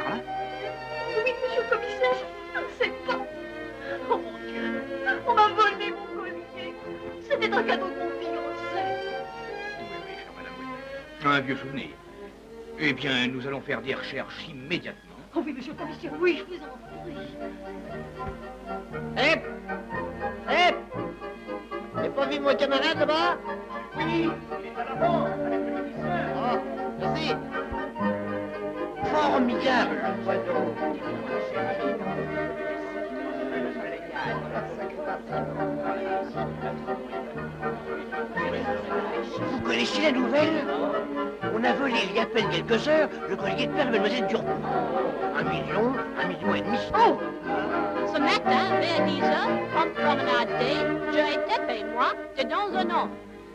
par là? Oui, monsieur le commissaire, je ne sais pas. Oh mon Dieu, on m'a volé mon collier. C'était un cadeau de mon fiancé. Oui, chère madame, oui. Un vieux souvenir. Eh bien, nous allons faire des recherches immédiatement. Oh oui, monsieur le commissaire, oui, je vous en prie. Hep! Hep! T'as pas vu mon camarade là-bas? Oui, il est à l'avant, avec le commissaire. Oh, merci. Formidable. Vous connaissez la nouvelle? On a volé il y a à peine quelques heures le collier de perles de Mademoiselle Durand. 1 million, 1,5 million. Oh! Ce matin, vers 10 heures, comme promenade day, je étais chez moi, de dans un an.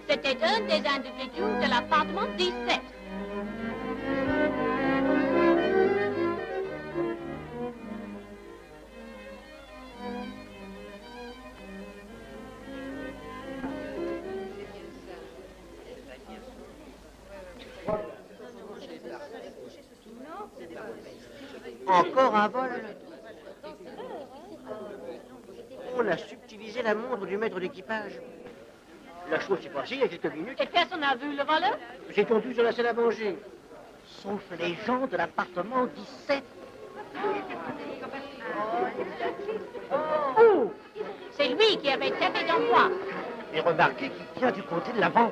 C'était un des individus de l'appartement 17. Encore un vol. On a subtilisé la montre du maître d'équipage. La chose s'est passée il y a quelques minutes. Et personne n'a vu le voleur? J'ai tendu sur la salle à manger. Sauf les gens de l'appartement 17. Oh! C'est lui qui avait tapé dans moi. Et remarquez qu'il tient du côté de l'avant.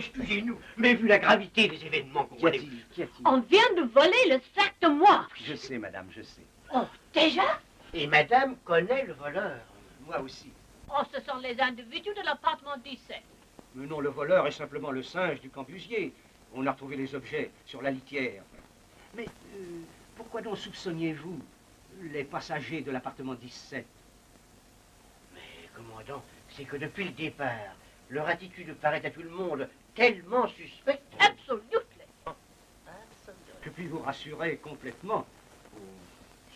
excusez-nous, mais vu la gravité des événements qu'on voit... Qu'y a-t-il? On vient de voler le sac de moi. Je sais, madame, je sais. Oh, déjà? Et madame connaît le voleur. Moi aussi. Oh, ce sont les individus de l'appartement 17. Mais non, le voleur est simplement le singe du cambusier. On a retrouvé les objets sur la litière. Mais pourquoi donc soupçonniez-vous les passagers de l'appartement 17? Mais, commandant, c'est que depuis le départ, leur attitude paraît à tout le monde tellement suspecte. Absolument. Je puis vous rassurer complètement.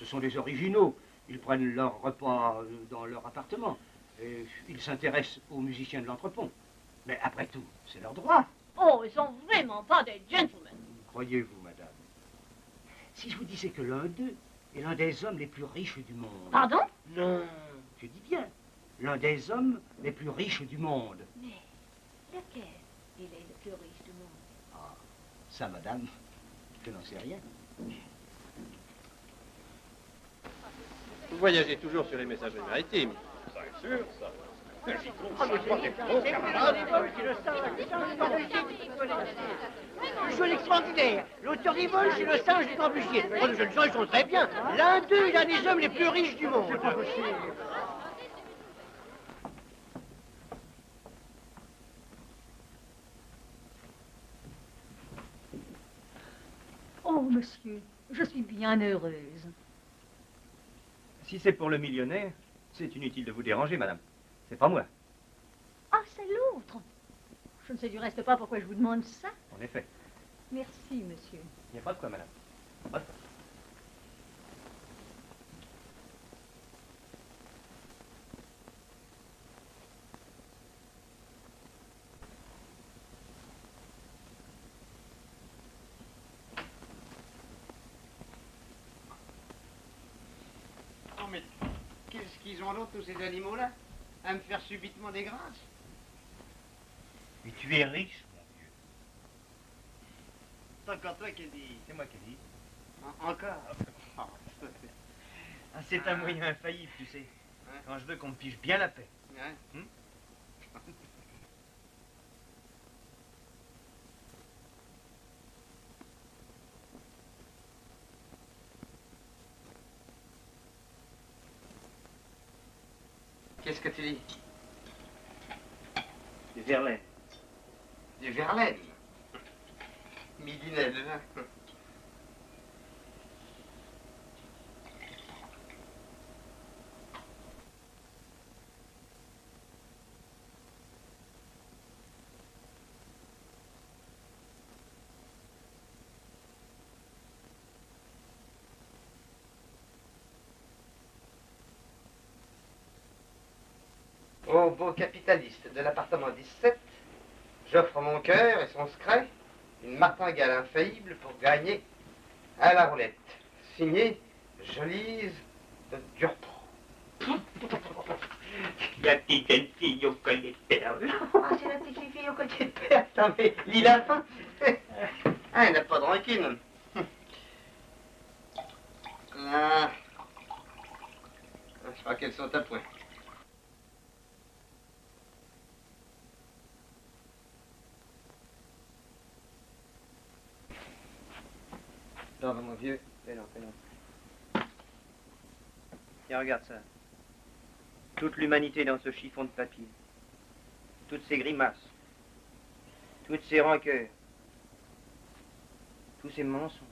Ce sont des originaux. Ils prennent leur repas dans leur appartement. Et ils s'intéressent aux musiciens de l'entrepont. Mais après tout, c'est leur droit. Oh, ils sont vraiment pas des gentlemen. Croyez-vous, madame? Si je vous disais que l'un d'eux est l'un des hommes les plus riches du monde. Pardon? Non. Je dis bien, l'un des hommes les plus riches du monde. Mais lequel il est le plus riche du monde? Ah, ça, madame, je n'en sais rien. Vous voyagez toujours sur les messageries maritimes. C'est sûr, ça. Jeu extraordinaire. L'auteur des vols, c'est le singe du cambusier. Oh, les jeunes gens, ils sont très bien. L'un d'eux, il est un des hommes les plus riches du monde. Oh, monsieur, je suis bien heureuse. Si c'est pour le millionnaire, c'est inutile de vous déranger, madame. C'est pas moi. Ah, c'est l'autre. Je ne sais du reste pas pourquoi je vous demande ça. En effet. Merci, monsieur. Il n'y a pas de quoi, madame. Pas de quoi. Oh, mais qu'est-ce qu'ils ont donc tous ces animaux-là? À me faire subitement des grâces? Mais tu es riche, mon vieux. C'est encore toi qui as dit. C'est moi qui ai dit. Encore? Ah, c'est un moyen infaillible, tu sais. Ouais. Quand je veux qu'on me pige bien la paix. Ouais. Qu'est-ce que tu dis? Du Verlaine. Du Verlaine. Midinelle, hein? Au beau capitaliste de l'appartement 17, j'offre mon cœur et son secret, une martingale infaillible pour gagner à la roulette. Signé Jolise de Durpont. La petite fille au collier de perles. Ah, c'est la petite fille au côté de père. Attends, mais lis la fin. Ah, elle n'a pas de rancune. Là. Je crois qu'elles sont à point. Non, mon vieux. Fais-le, fais-le. Tiens, regarde ça. Toute l'humanité dans ce chiffon de papier. Toutes ces grimaces. Toutes ces rancœurs. Tous ces mensonges.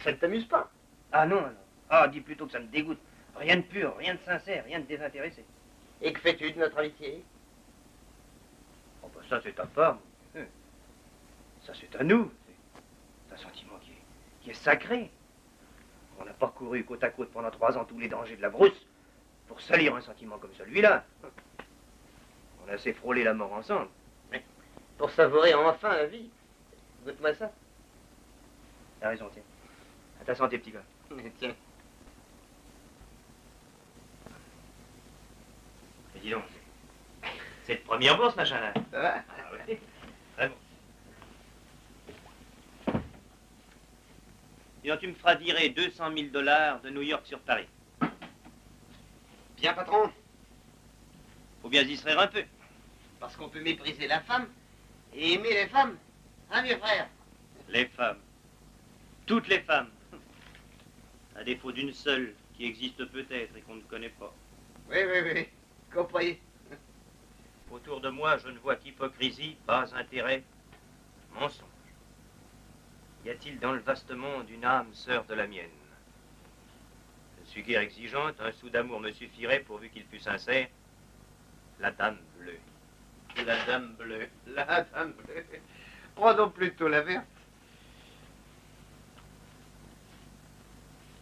Ça ne t'amuse pas? Ah non, alors. Ah, dis plutôt que ça me dégoûte. Rien de pur, rien de sincère, rien de désintéressé. Et que fais-tu de notre amitié? Oh, bah ça, c'est ta femme. Ça, c'est à nous. C'est un sentiment qui est sacré. On n'a pas couru côte à côte pendant 3 ans tous les dangers de la brousse pour salir un sentiment comme celui-là. On a assez frôlé la mort ensemble. Pour savourer enfin la vie. Goûte-moi ça. T'as raison, tiens. À ta santé, petit gars. Mais tiens. Mais dis donc, c'est de première bourse, machin-là. Ça va? Ah ouais. Très bon. Dis donc, tu me feras virer 200 000 $ de New York sur Paris. Bien, patron. Faut bien se distraire un peu. Parce qu'on peut mépriser la femme, Et aimer les femmes, hein, vieux frère? Les femmes. Toutes les femmes. À défaut d'une seule qui existe peut-être et qu'on ne connaît pas. Oui, oui, oui. Compris. Autour de moi, je ne vois qu'hypocrisie, bas intérêt, mensonge. Y a-t-il dans le vaste monde une âme sœur de la mienne? Je suis guère exigeante, un sou d'amour me suffirait pourvu qu'il fût sincère. La dame bleue. La dame bleue. La dame bleue. Prenons plutôt la verte.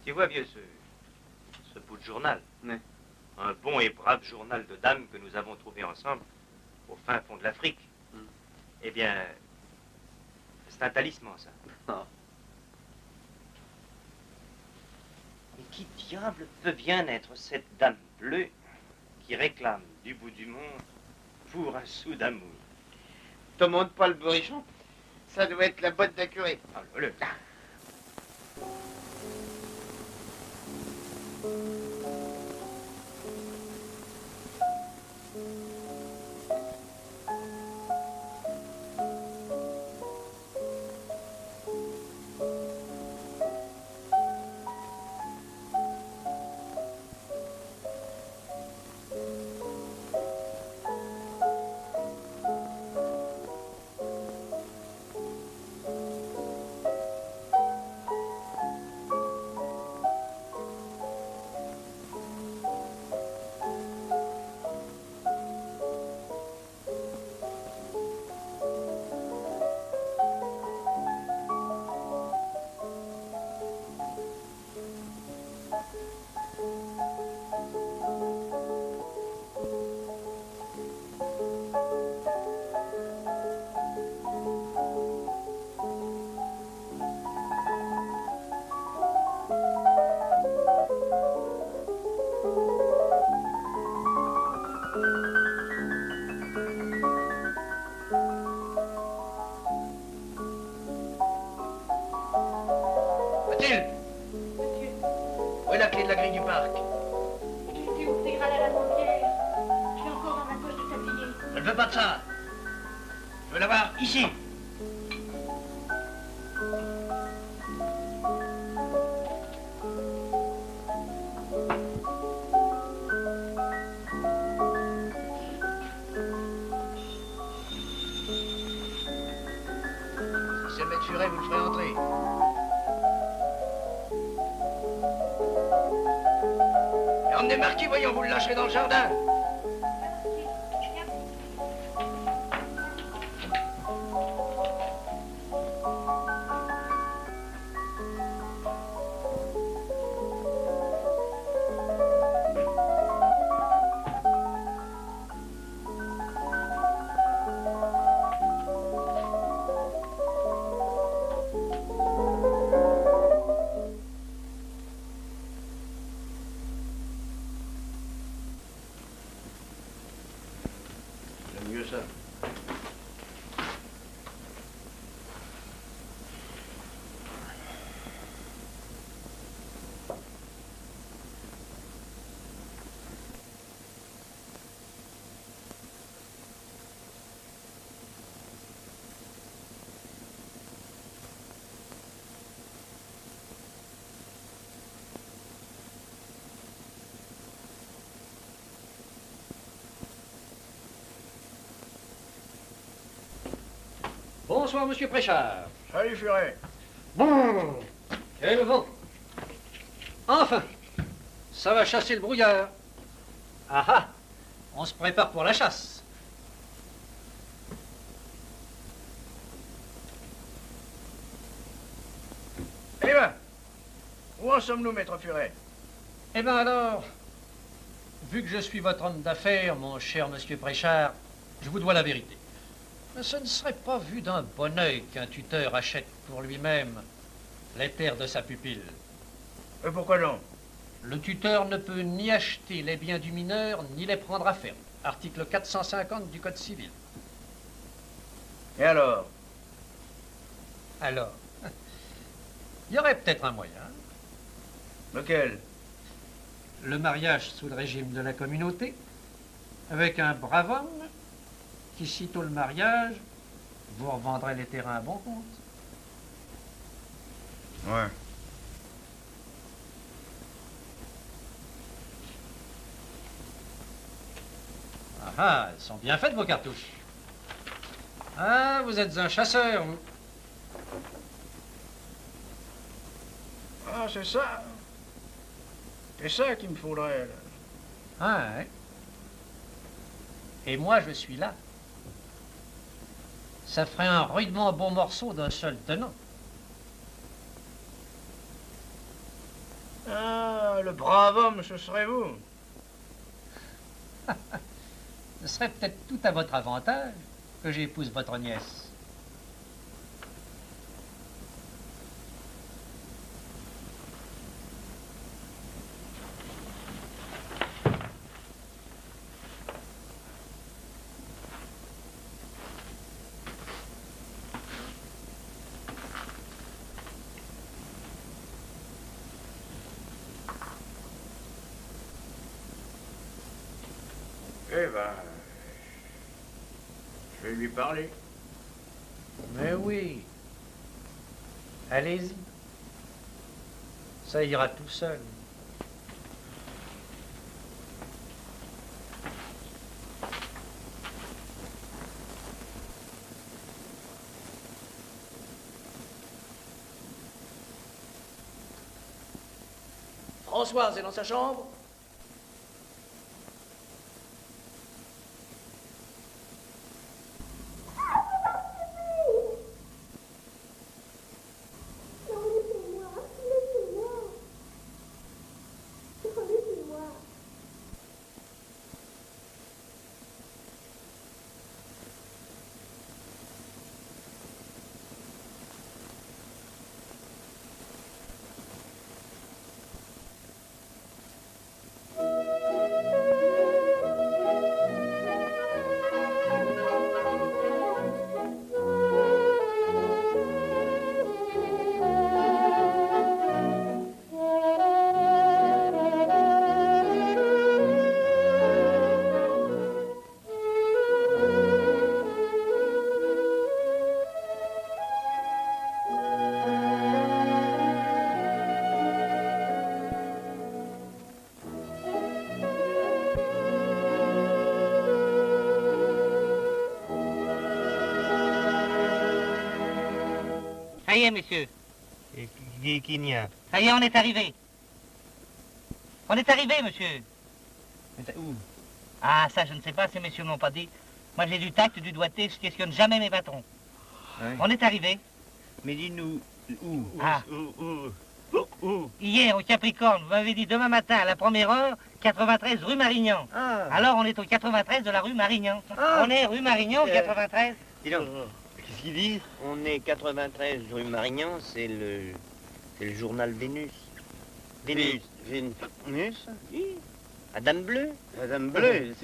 Tu vois, vieux, ce bout de journal. Oui. Un bon et brave journal de dames que nous avons trouvé ensemble au fin fond de l'Afrique. Eh bien, c'est un talisman, ça. Oh. Mais qui diable peut bien être cette dame bleue qui réclame du bout du monde pour un sou d'amour? Te montre pas le bourrichon? Ça doit être la botte d'un curé. Ah, le. Mathilde! Où est la clé de la grille du parc? Tu ouvriras la lave-entière. Je l'ai encore dans ma poche de tablier. Je ne veux pas de ça. Je veux l'avoir ici. Si c'est le maître Furet, vous le ferez entrer. Et emmenez Marquis, voyons, vous le lâcherez dans le jardin. J'aime mieux ça. Bonsoir, monsieur Préchard. Salut Furet. Bon, quel vent. Enfin, ça va chasser le brouillard. Ah ah, on se prépare pour la chasse. Eh ben, où en sommes-nous, maître Furet? Eh bien alors, vu que je suis votre homme d'affaires, mon cher monsieur Préchard, je vous dois la vérité. Ce ne serait pas vu d'un bon œil qu'un tuteur achète pour lui-même les terres de sa pupille. Pourquoi non? Le tuteur ne peut ni acheter les biens du mineur, ni les prendre à ferme. Article 450 du Code civil. Et alors? Alors, il y aurait peut-être un moyen. Lequel? Le mariage sous le régime de la communauté, avec un brave homme qui, sitôt le mariage, Vous revendrez les terrains à bon compte. Ouais. Ah ah, elles sont bien faites vos cartouches. Ah, vous êtes un chasseur, vous. Ah, c'est ça. C'est ça qu'il me faudrait, là. Ah, hein. Et moi, je suis là. Ça ferait un rudement bon morceau d'un seul tenant. Ah, le brave homme, ce serait vous. Ce serait peut-être tout à votre avantage que j'épouse votre nièce. Eh ben, je vais lui parler. Mais oui. Allez-y. Ça ira tout seul. Françoise est dans sa chambre? Ça y est, monsieur. Qui n'y a? Ça y est, on est arrivé. On est arrivé, monsieur. Où? Ah, ça, je ne sais pas, ces messieurs ne m'ont pas dit. Moi, j'ai du tact, du doigté, je questionne jamais mes patrons. Ouais. On est arrivé. Mais dis-nous, où? Ah. Où? Hier, au Capricorne, vous m'avez dit demain matin, à la première heure, 93 rue Marignan. Ah. Alors, on est au 93 de la rue Marignan. Ah. On est rue Marignan, 93. Dis donc, qu'est-ce qu'ils disent? On est 93 rue Marignan, c'est le journal Vénus. Vénus. Vénus? Oui. À Dame Bleue. À Dame Bleue.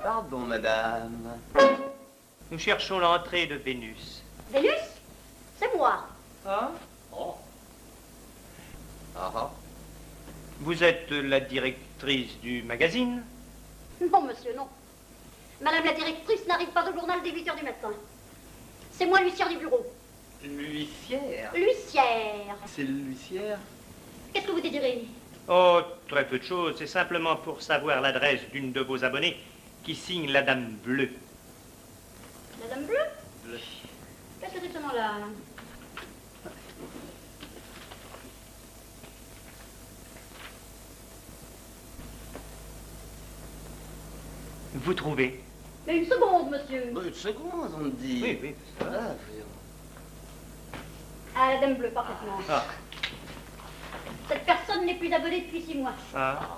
Pardon, madame. Nous cherchons l'entrée de Vénus. Vénus, c'est moi. Ah? Oh. Ah ah. Vous êtes la directrice du magazine? Non, monsieur, non. Madame la directrice n'arrive pas au journal dès 8 heures du matin. C'est moi l'huissière du bureau. L'huissière? L'huissière. C'est l'huissière? Qu'est-ce que vous désirez? Oh, très peu de choses. C'est simplement pour savoir l'adresse d'une de vos abonnées qui signe la Dame Bleue. La Dame Bleue? Qu'est-ce que c'est que ce nom-là? Vous trouvez? Mais une seconde, monsieur. Une seconde, on dit. Oui, oui, ça va. Ah, la Dame Bleue, parfaitement. Ah. Cette personne n'est plus abonnée depuis 6 mois. Ah.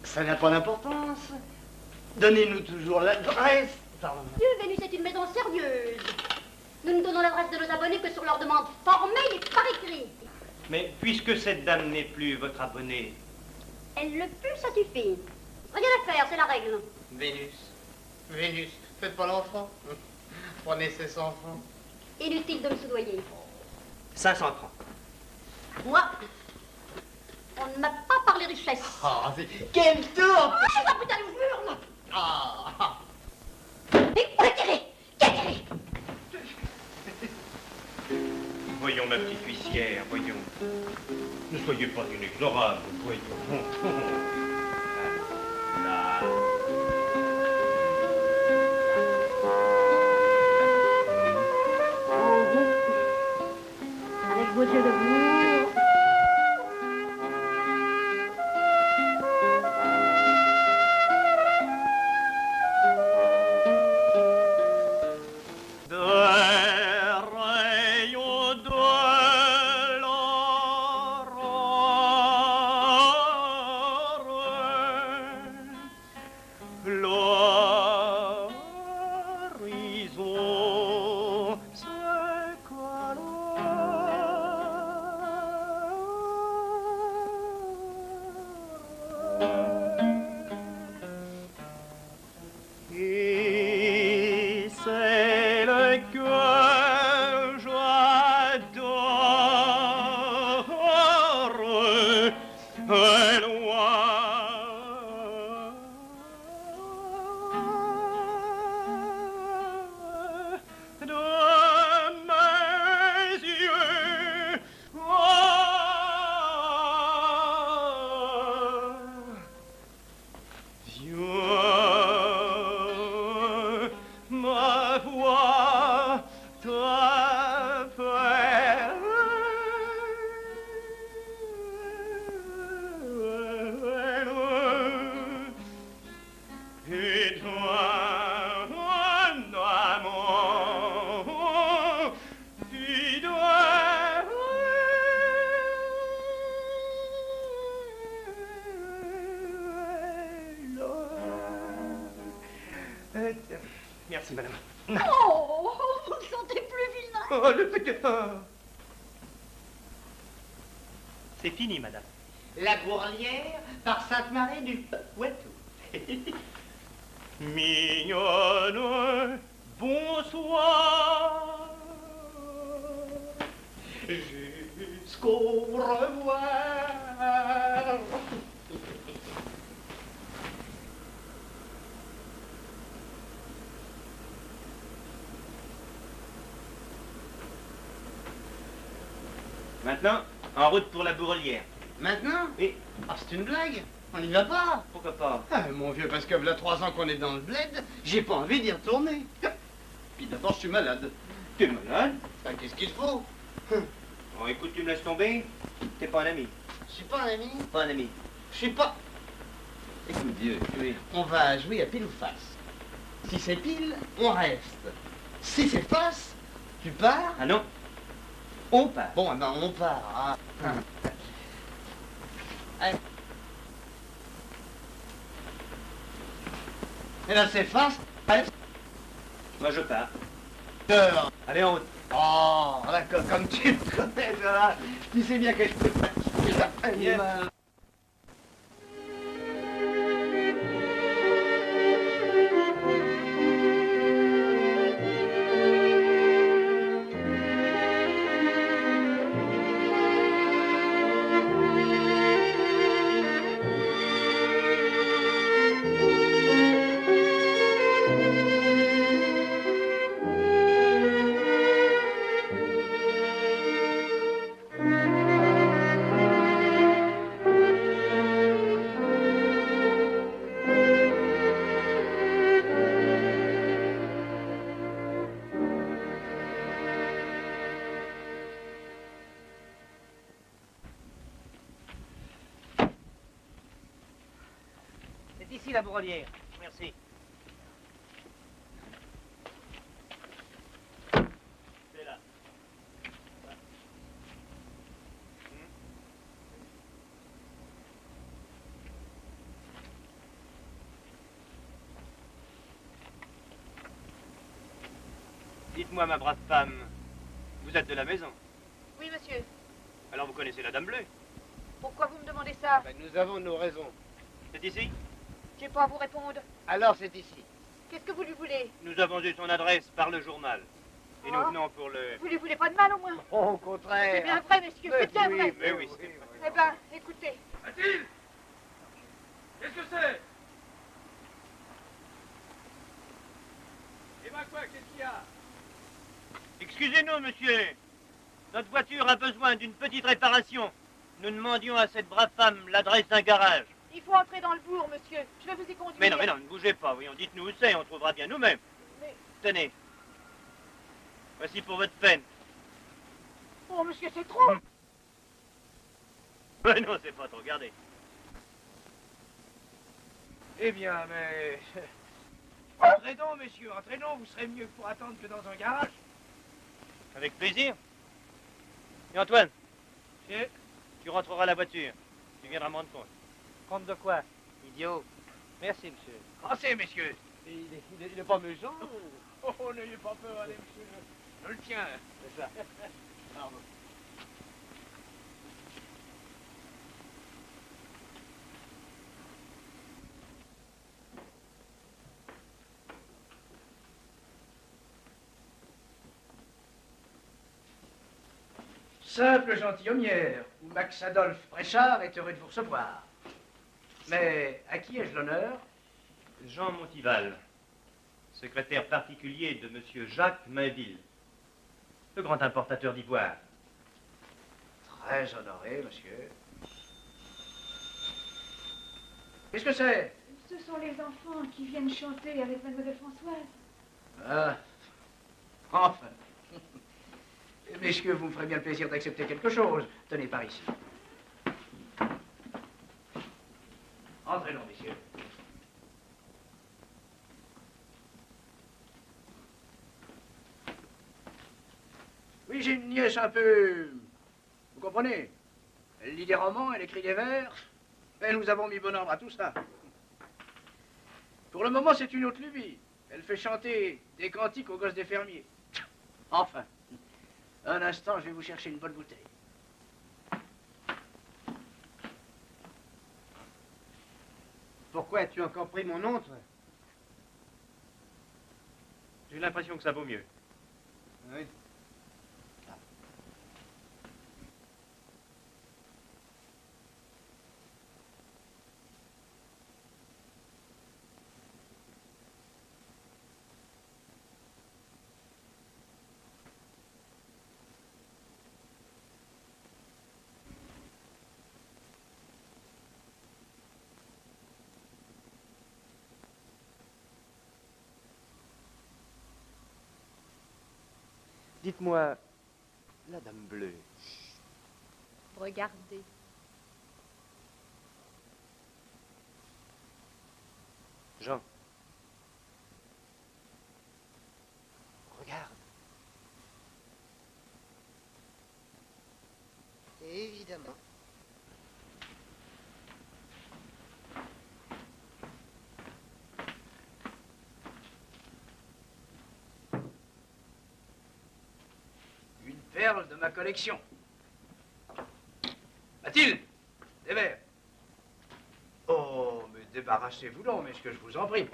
Ça n'a pas d'importance. Donnez-nous toujours l'adresse. Dieu, Vénus est une maison sérieuse. Nous ne donnons l'adresse de nos abonnés que sur leur demande formelle et par écrit. Mais puisque cette dame n'est plus votre abonnée... Elle le peut, ça suffit. Rien à faire, c'est la règle. Vénus, faites pas l'enfant. Prenez ces 100 francs. Inutile de me soudoyer. 500 francs. Moi, on ne m'a pas parlé richesse. Ah, quel tour! Oh, je vous putain, vous hurle. Ah. Et retirez, retirez. Voyons, ma petite huissière, voyons. Ne soyez pas inexorable, voyons. Là. Avec vos yeux de bourre. Et celle que j'adore est loin de mes yeux. Dieu, ma voix t'appelle. Et toi, mon amour, Merci, madame. Oh, vous ne sentez plus vilain. Oh, le petit... C'est fini, madame. La Gourlière par Sainte-Marie du Poitou. Mignonne, bonsoir. Jusqu'au revoir. Maintenant, en route pour la Bourrelière. Maintenant? Oui. Ah, c'est une blague. On n'y va pas. Pourquoi pas? Ah, mon vieux, parce que voilà 3 ans qu'on est dans le bled, j'ai pas envie d'y retourner. Puis d'abord, je suis malade. T'es malade? Ben, qu'est-ce qu'il faut? Bon, écoute, tu me laisses tomber. T'es pas un ami. Je suis pas un ami. Pas un ami. Je suis pas... Écoute, vieux, Oui. on va jouer à pile ou face. Si c'est pile, on reste. Si c'est face, tu pars. Ah non? On part. Bon, eh ben, on part. Ah. Allez. Et là, c'est face. Allez. Moi, je pars. Cœur. Allez, en route. Oh, d'accord, comme tu me connais, là. Tu sais bien que je peux pas... Yes. C'est ici la Bourrelière. Merci. C'est là. Dites-moi, ma brave femme, vous êtes de la maison. Oui, monsieur. Alors vous connaissez la Dame Bleue? Pourquoi vous me demandez ça? Ben, nous avons nos raisons. C'est ici? J'ai pas à vous répondre. Alors c'est ici. Qu'est-ce que vous lui voulez? Nous avons eu son adresse par le journal. Et nous Oh. venons pour le... Vous lui voulez pas de mal, au moins? Oh, au contraire. C'est bien vrai, messieurs, c'est bien vrai. Mais oui, c'est vrai. Eh ben, écoutez. Mathilde! Qu'est-ce que c'est? Eh ben quoi, qu'est-ce qu'il y a? Excusez-nous, monsieur. Notre voiture a besoin d'une petite réparation. Nous demandions à cette brave femme l'adresse d'un garage. Il faut entrer dans le bourg, monsieur. Je vais vous y conduire. Mais non, ne bougez pas, voyons, dites-nous où c'est, on trouvera bien nous-mêmes. Mais... Tenez. Voici pour votre peine. Oh, monsieur, c'est trop. Mais non, c'est pas trop, regardez. Eh bien, mais... Entrez donc, messieurs, entrez donc. Vous serez mieux pour attendre que dans un garage. Avec plaisir. Et Antoine, Et... tu rentreras à la voiture. Tu viendras me rendre compte. Compte de quoi? Idiot. Merci, monsieur. Passez, messieurs. Il est pas méchant. Oh, n'ayez pas peur, allez, monsieur. Je le tiens. C'est ça. Pardon. Simple gentilhommière, où Max Adolphe Préchard est heureux de vous recevoir. Mais à qui ai-je l'honneur? Jean Montival, secrétaire particulier de monsieur Jacques Mainville, le grand importateur d'ivoire. Très honoré, monsieur. Qu'est-ce que c'est? Ce sont les enfants qui viennent chanter avec mademoiselle Françoise. Ah, enfin. Messieurs, vous me ferez bien le plaisir d'accepter quelque chose. Tenez, par ici. Entrez donc, messieurs. Oui, j'ai une nièce un peu... Vous comprenez? Elle lit des romans, elle écrit des vers. Et nous avons mis bon ordre à tout ça. Pour le moment, c'est une autre lubie. Elle fait chanter des cantiques aux gosses des fermiers. Enfin. Un instant, je vais vous chercher une bonne bouteille. Pourquoi as-tu encore pris mon nom, toi? J'ai l'impression que ça vaut mieux. Oui. Dites-moi, la Dame Bleue. Regardez. Jean. Regarde. Évidemment. Une perle de ma collection. Mathilde, des verres. Oh, mais débarrassez-vous donc, mais ce que je vous en prie.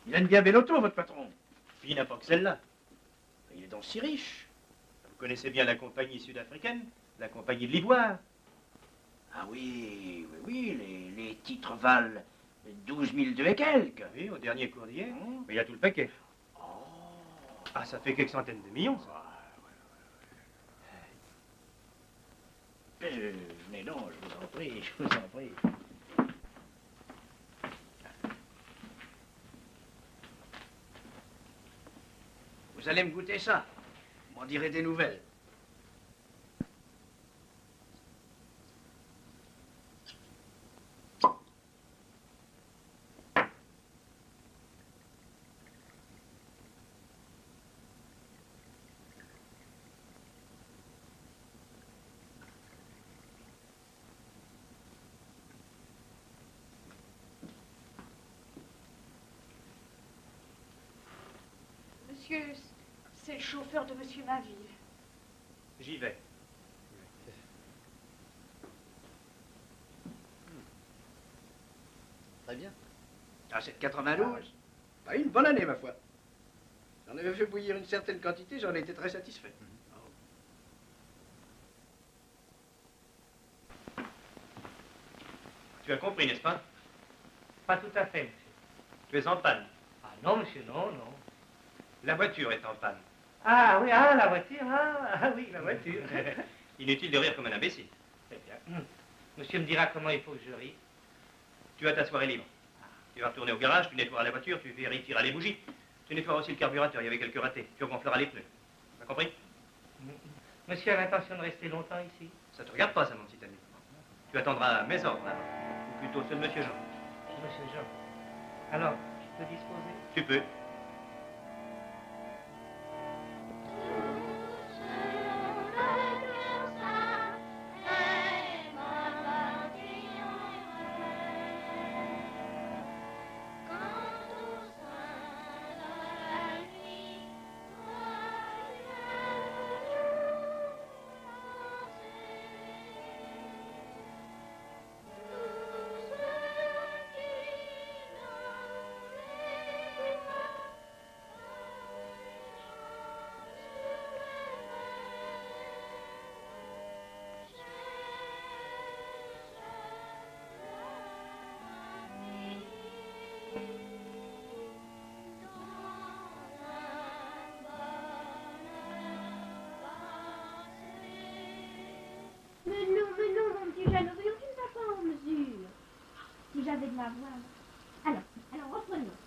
Il aime bien bel auto, votre patron. Il n'a pas que celle-là. Il est donc si riche. Vous connaissez bien la compagnie sud-africaine, la compagnie de l'Ivoire. Ah oui, les titres valent 12 002 et quelques. Oui, au dernier cours d'hier. Mais il y a tout le paquet. Ah, ça fait quelques centaines de millions, ça. Venez donc, je vous en prie, je vous en prie. Vous allez me goûter ça. Vous m'en direz des nouvelles. Monsieur, c'est le chauffeur de Monsieur Mainville. J'y vais. Très bien. Ah, cette 92, pas une bonne année, ma foi. J'en avais fait bouillir une certaine quantité, j'en étais très satisfait. Tu as compris, n'est-ce pas? Pas tout à fait, monsieur. Tu es en panne. Ah non, monsieur, non, non. La voiture est en panne. Ah oui, ah, la voiture, ah oui, la voiture. Inutile de rire comme un imbécile. Très bien. Monsieur me dira comment il faut que je rie. Tu as ta soirée libre. Tu vas retourner au garage, tu nettoieras la voiture, tu vérifieras les bougies. Tu nettoieras aussi le carburateur, il y avait quelques ratés. Tu gonfleras les pneus. T'as compris? Monsieur a l'intention de rester longtemps ici? Ça te regarde pas, ça, mon petit ami. Tu attendras mes ordres, là. Ou plutôt ceux de Monsieur Jean. Monsieur Jean. Alors, je peux disposer? Tu peux. Mais non, mon petit Jeannot, voyons, tu ne vas pas en mesure. Si j'avais de la voix. Alors, reprenons.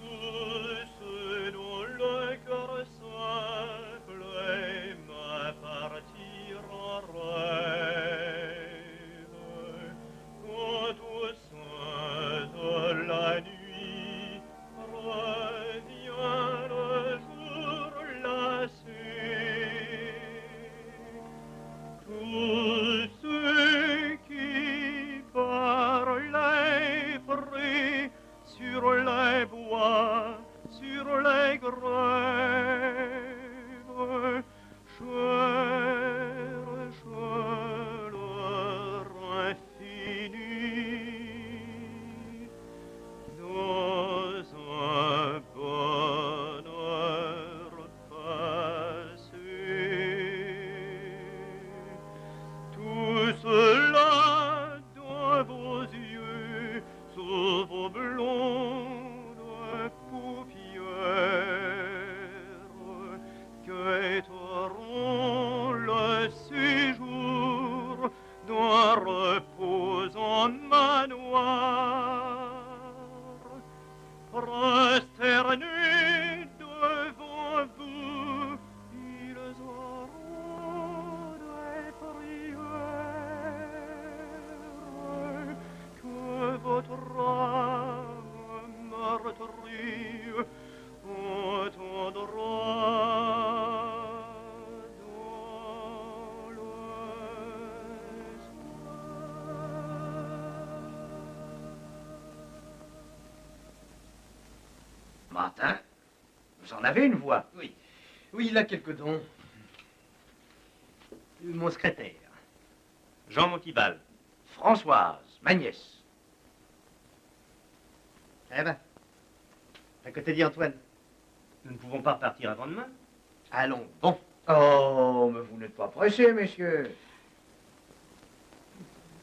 Tous dans le cœur simple et m'appartir en rêve. Quand au sein de la nuit revient le jour lassé. Tous ceux qui parlaient près sur les bois, sur les grèves, cherchent leur infini dans un bonheur passé. Tout cela dans vos yeux, sous vos blondes paupières, quêteront le séjour d'un reposant manoir. Prosternés devant vous, ils auront des prières que votre âme meurtrie entendra dans le Martin, vous en avez une voix. Oui. Oui, il a quelques dons. Mon secrétaire. Jean Montibal. Françoise, ma nièce. Eh ben, à côté dit Antoine. Nous ne pouvons pas repartir avant demain. Allons, bon. Oh, mais vous n'êtes pas pressés, messieurs.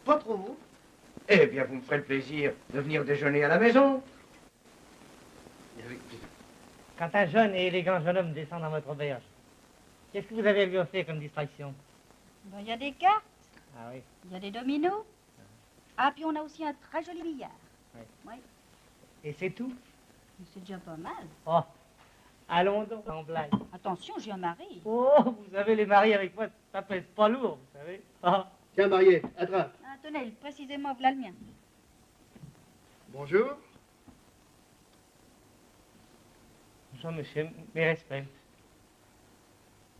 Pas trop. Eh bien, vous me ferez le plaisir de venir déjeuner à la maison. Quand un jeune et élégant jeune homme descend dans votre auberge, qu'est-ce que vous avez à lui offrir comme distraction? Ben, il y a des cartes, Ah oui. il y a des dominos. Ah, puis on a aussi un très joli billard. Ouais. Oui. Et c'est tout? C'est déjà pas mal. Oh, allons donc en blague. Attention, j'ai un mari. Oh, vous savez, les maris avec moi, ça pèse pas lourd, vous savez. Ah. Tiens, marié, attrape. Ah, tenez, précisément, voilà le mien. Bonjour. Bonjour, monsieur, mes respects.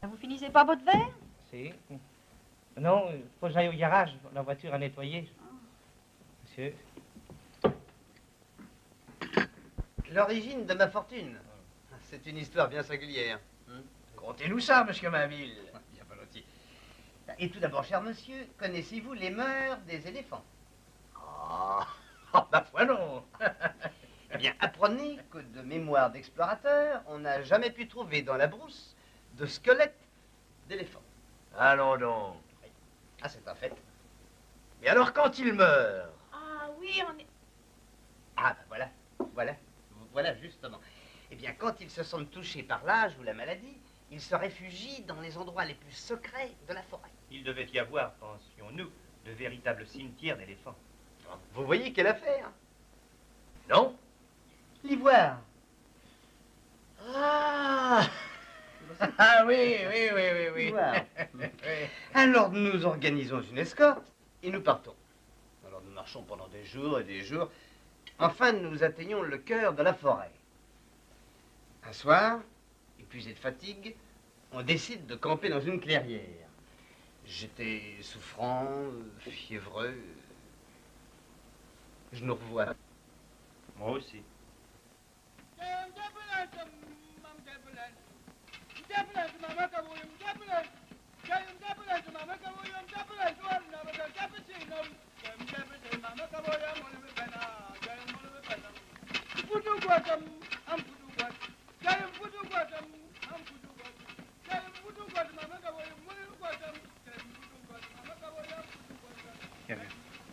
Vous finissez pas votre verre? Si. Non, il faut que j'aille au garage, la voiture à nettoyer. Monsieur. L'origine de ma fortune. C'est une histoire bien singulière. Contez-nous ça, monsieur Mainville. Bien volontiers. Et tout d'abord, cher monsieur, connaissez-vous les mœurs des éléphants? Ah, ma foi non. Eh bien, apprenez que de mémoire d'explorateur, on n'a jamais pu trouver dans la brousse de squelette d'éléphant. Allons donc. Ah, c'est un fait. Mais alors, quand il meurt? Ah oui, on est... Ah, ben voilà justement. Eh bien, quand ils se sentent touchés par l'âge ou la maladie, ils se réfugient dans les endroits les plus secrets de la forêt. Il devait y avoir, pensions-nous, de véritables cimetières d'éléphants. Vous voyez quelle affaire? Non? L'ivoire. Ah, ah oui. L'ivoire. Alors nous organisons une escorte et nous partons. Alors nous marchons pendant des jours et des jours. Enfin, nous atteignons le cœur de la forêt. Un soir, épuisé de fatigue, on décide de camper dans une clairière. J'étais souffrant, fiévreux. Je nous revois. Moi aussi. Tiens,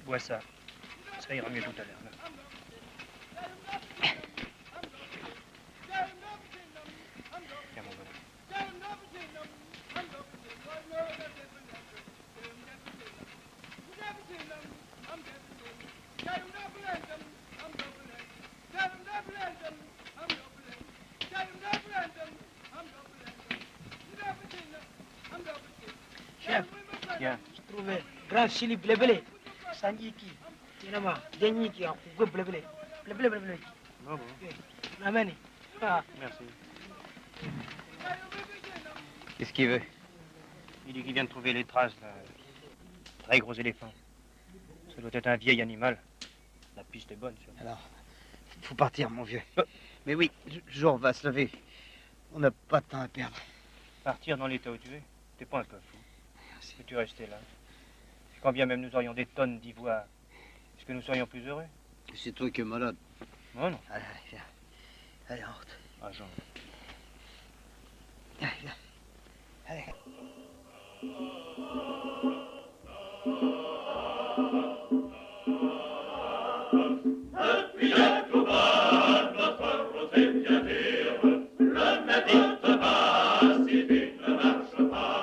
bois ça. Ça ira mieux tout à l'heure. Tiens, mon bonhomme. Chef, Tiens. je trouvais grand chili blébélé. Sanjiki, tinama, denyi qui a coupé blébélé. Blébélé. Bravo. Amène. Ah. Merci. Qu'est-ce qu'il veut? Il dit qu'il vient de trouver les traces d'un très gros éléphant. Ça doit être un vieil animal. La piste est bonne, sûrement. Alors, faut partir, mon vieux. Mais oui, le jour va se lever. On n'a pas de temps à perdre. Partir dans l'état où tu es? T'es pas un peu fou? Peux-tu rester là? Quand bien même nous aurions des tonnes d'ivoire, est-ce que nous serions plus heureux? C'est toi qui es malade. Non, non. Allez, viens. Allez, rentre. Ah, Jean. Allez, viens. Allez. Depuis le global, notre rosée vient dire, le médite pas, si vite ne marche pas.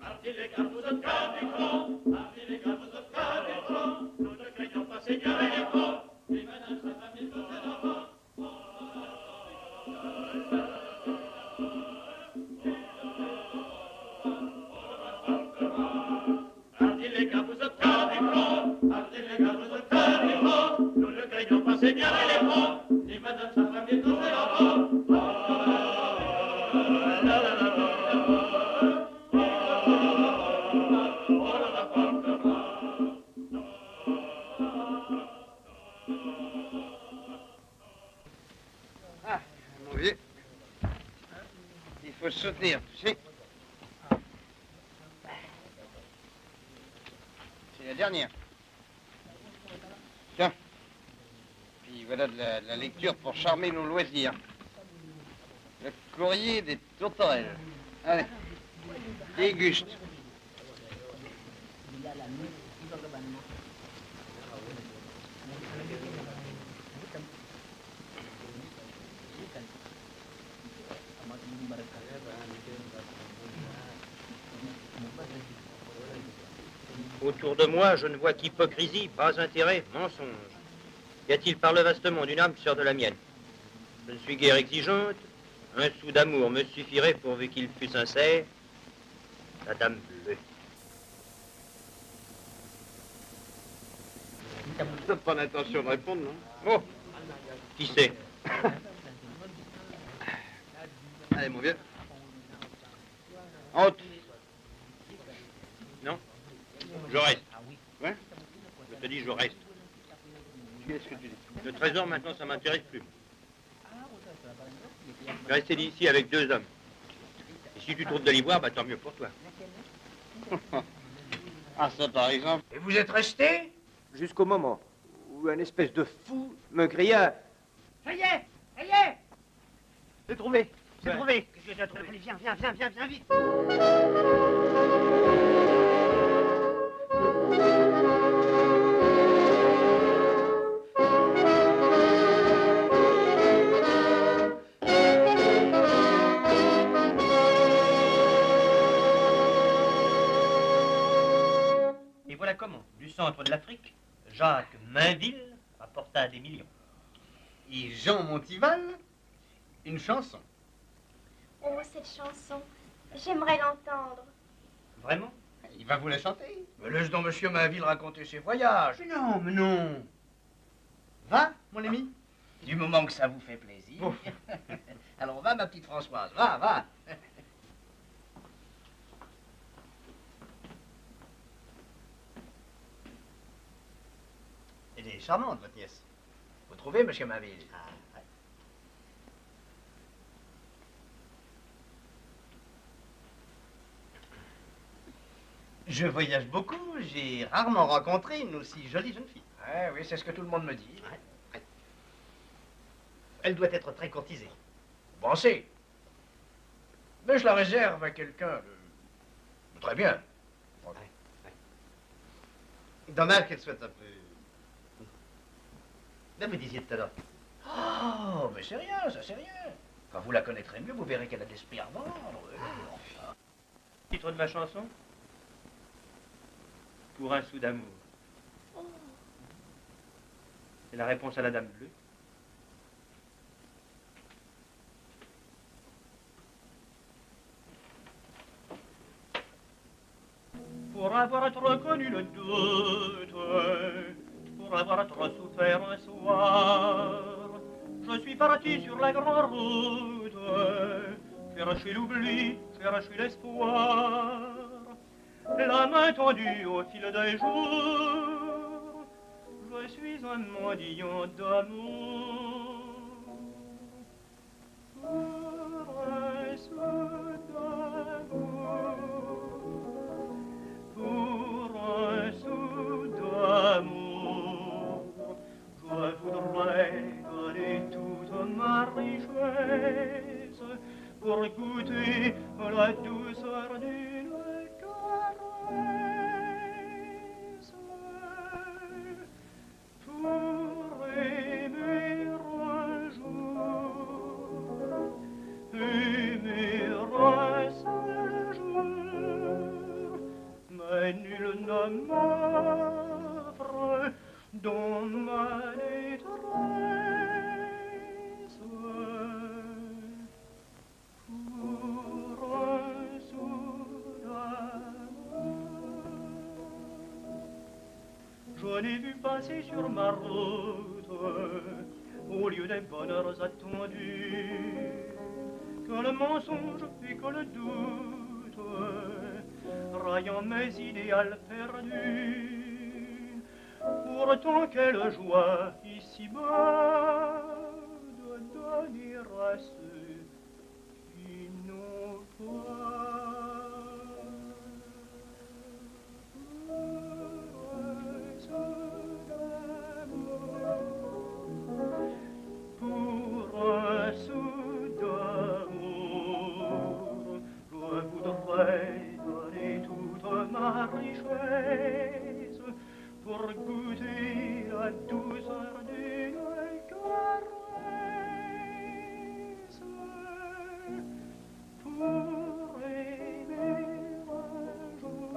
Parti les gars, vous êtes capitans, parti les gars, vous êtes capitans, nous ne craignons pas seigneur et les ponts, les madames, sa famille, tous les enfants. Parti les gars, vous êtes capitans, parti les gars, vous êtes capitans, nous ne craignons pas seigneur et les ponts, les madames, sa famille, tous les enfants. Ah, mon vieux. Il faut se soutenir, tu sais. C'est la dernière. Tiens. Puis voilà de la lecture pour charmer nos loisirs. Le courrier des tourterelles. Allez, déguste. Autour de moi, je ne vois qu'hypocrisie, pas intérêt, mensonge. Y a-t-il par le vaste monde une âme sœur de la mienne? Je ne suis guère exigeante. Un sou d'amour me suffirait pourvu qu'il fût sincère. La dame bleue. T'as pas l'intention de répondre, non? Oh, qui sait? Allez, mon vieux. Entre. Non, je reste. Ouais? Je te dis, je reste. Qu'est-ce que tu dis? Le trésor, maintenant, ça m'intéresse plus. Je vais rester ici avec 2 hommes. Et si tu trouves de l'ivoire, bah tant mieux pour toi. Ah, ça, par exemple. Et vous êtes resté? Jusqu'au moment où un espèce de fou me cria... Ça y est! Ça y est! C'est trouvé. C'est trouvé! Qu'est-ce que tu as trouvé? Allez, viens, viens, viens, viens, viens vite! Et voilà comment, du centre de l'Afrique, Jacques Mainville rapporta des millions. Et Jean Montival, une chanson. Oh, cette chanson, j'aimerais l'entendre. Vraiment? Il va vous la chanter. Mais laisse donc monsieur Mainville raconter ses voyages. Mais non. Va, mon ami. Du moment que ça vous fait plaisir. Bon. Alors va, ma petite Françoise, va, va. Elle est charmante, votre nièce. Vous trouvez, monsieur Mainville? Ah, ouais. Je voyage beaucoup, j'ai rarement rencontré une aussi jolie jeune fille. Ouais, oui, c'est ce que tout le monde me dit. Ouais. Elle doit être très courtisée. Vous pensez? Mais je la réserve à quelqu'un de très bien. Dommage qu'elle soit un peu... Mais vous disiez tout à l'heure. Oh, mais c'est rien, ça c'est rien. Quand vous la connaîtrez mieux, vous verrez qu'elle a de l'esprit à vendre. Titre de ma chanson? Pour un sou d'amour. C'est la réponse à la dame bleue. Pour avoir trop connu le doute, pour avoir trop souffert un soir, je suis parti sur la grande route, chercher l'oubli, chercher l'espoir, la main tendue au fil des jours, je suis un mendiant d'amour. Pour un sou d'amour, pour un sou d'amour, je voudrais donner toute ma richesse pour goûter la douceur d'une caresse, pour aimer un jour, aimer un seul jour, mais nul ne m'offre dans ma détresse. Pour un sou d'amour, je l'ai vu passer sur ma route, au lieu des bonheurs attendus, que le mensonge et que le doute, raillant mes idéaux perdus. Pourtant quelle joie ici-bas de donner à ceux qui n'ont pas. Pour un sou d'amour, je voudrais donner toute ma richesse pour goûter la douceur d'une caresse, pour aimer un jour,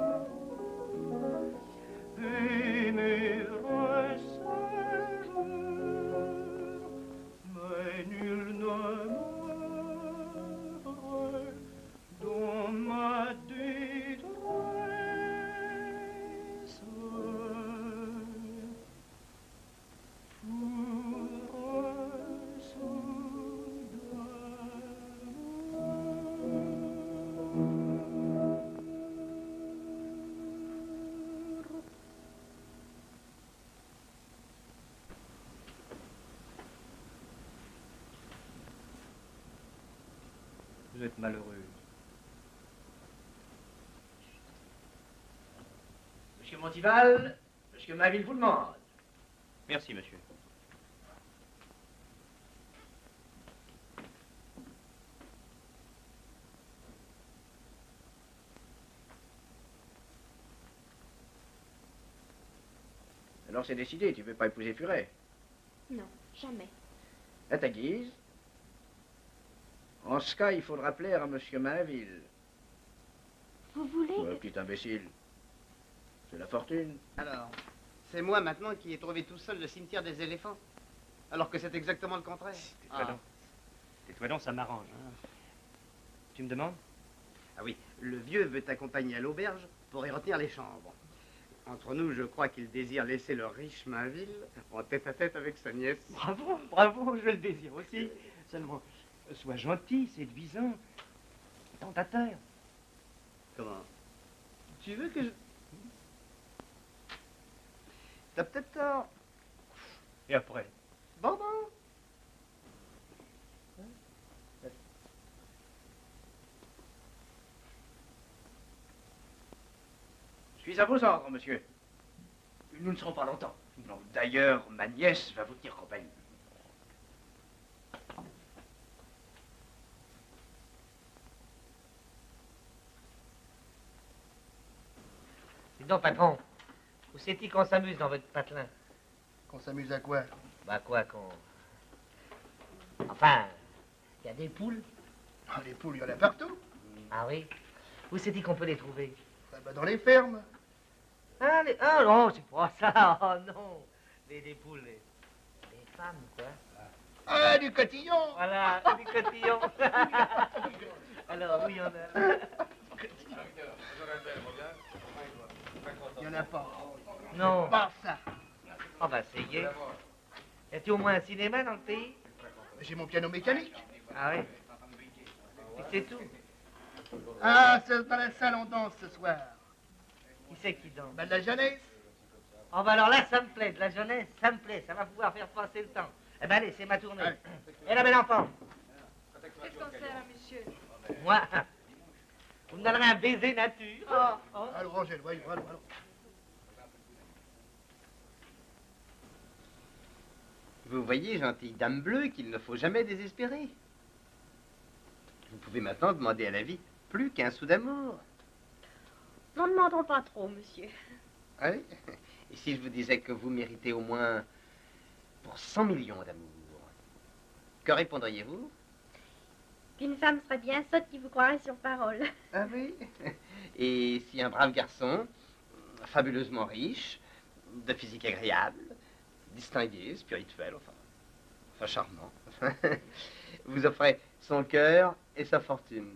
êtes malheureux. Monsieur Montival, monsieur Maville vous demande. Merci, monsieur. Alors c'est décidé, tu veux pas épouser Furet. Non, jamais. À ta guise. En ce cas, il faudra plaire à monsieur Mainville. Vous voulez Ouais, petit imbécile. C'est la fortune. Alors, c'est moi maintenant qui ai trouvé tout seul le cimetière des éléphants. Alors que c'est exactement le contraire. Tais-toi donc, ça m'arrange. Hein. Tu me demandes? Ah oui, le vieux veut t'accompagner à l'auberge pour y retenir les chambres. Entre nous, je crois qu'il désire laisser le riche Mainville en tête-à-tête avec sa nièce. Bravo, bravo, je le désire aussi. Seulement, sois gentil, séduisant, tentateur. Comment? Tu veux que je... T'as peut-être tort. Et après? Bon. Je suis à vos ordres, monsieur. Nous ne serons pas longtemps. Non, d'ailleurs, ma nièce va vous tenir compagnie. Dis donc, patron, où c'est-il qu'on s'amuse dans votre patelin? Qu'on s'amuse à quoi? Bah quoi qu'on... Enfin, il y a des poules. Ah, les poules, il y en a partout. Ah oui? Où c'est-il qu'on peut les trouver? Bah, dans les fermes. Ah, ah non, c'est pas ça, oh non. Les poules, les femmes, quoi. Ah, du cotillon. Voilà, du cotillon. Alors, oui, il y en a. Il n'y en a pas. Non. Pas ça. Oh, bah, c'est gai. Y a-t-il au moins un cinéma dans le pays? J'ai mon piano mécanique. Ah oui? Et c'est tout? Ah, c'est dans la salle, on danse ce soir. Qui c'est qui danse? Bah, de la jeunesse. Oh, bah alors là, ça me plaît, de la jeunesse, ça me plaît, ça va pouvoir faire passer le temps. Eh ben allez, c'est ma tournée. Et la belle enfant? Qu'est-ce qu'on sert à monsieur? Moi, vous me donnerez un baiser nature. Oh. Alors, Angèle, voyons, allons. Vous voyez, gentille dame bleue, qu'il ne faut jamais désespérer. Vous pouvez maintenant demander à la vie plus qu'un sou d'amour. N'en demandons pas trop, monsieur. Oui. Et si je vous disais que vous méritez au moins pour 100 millions d'amour, que répondriez-vous? Qu'une femme serait bien sotte qui vous croirait sur parole. Ah oui? Et si un brave garçon, fabuleusement riche, de physique agréable, distingué, spirituel, enfin charmant, vous offrait son cœur et sa fortune,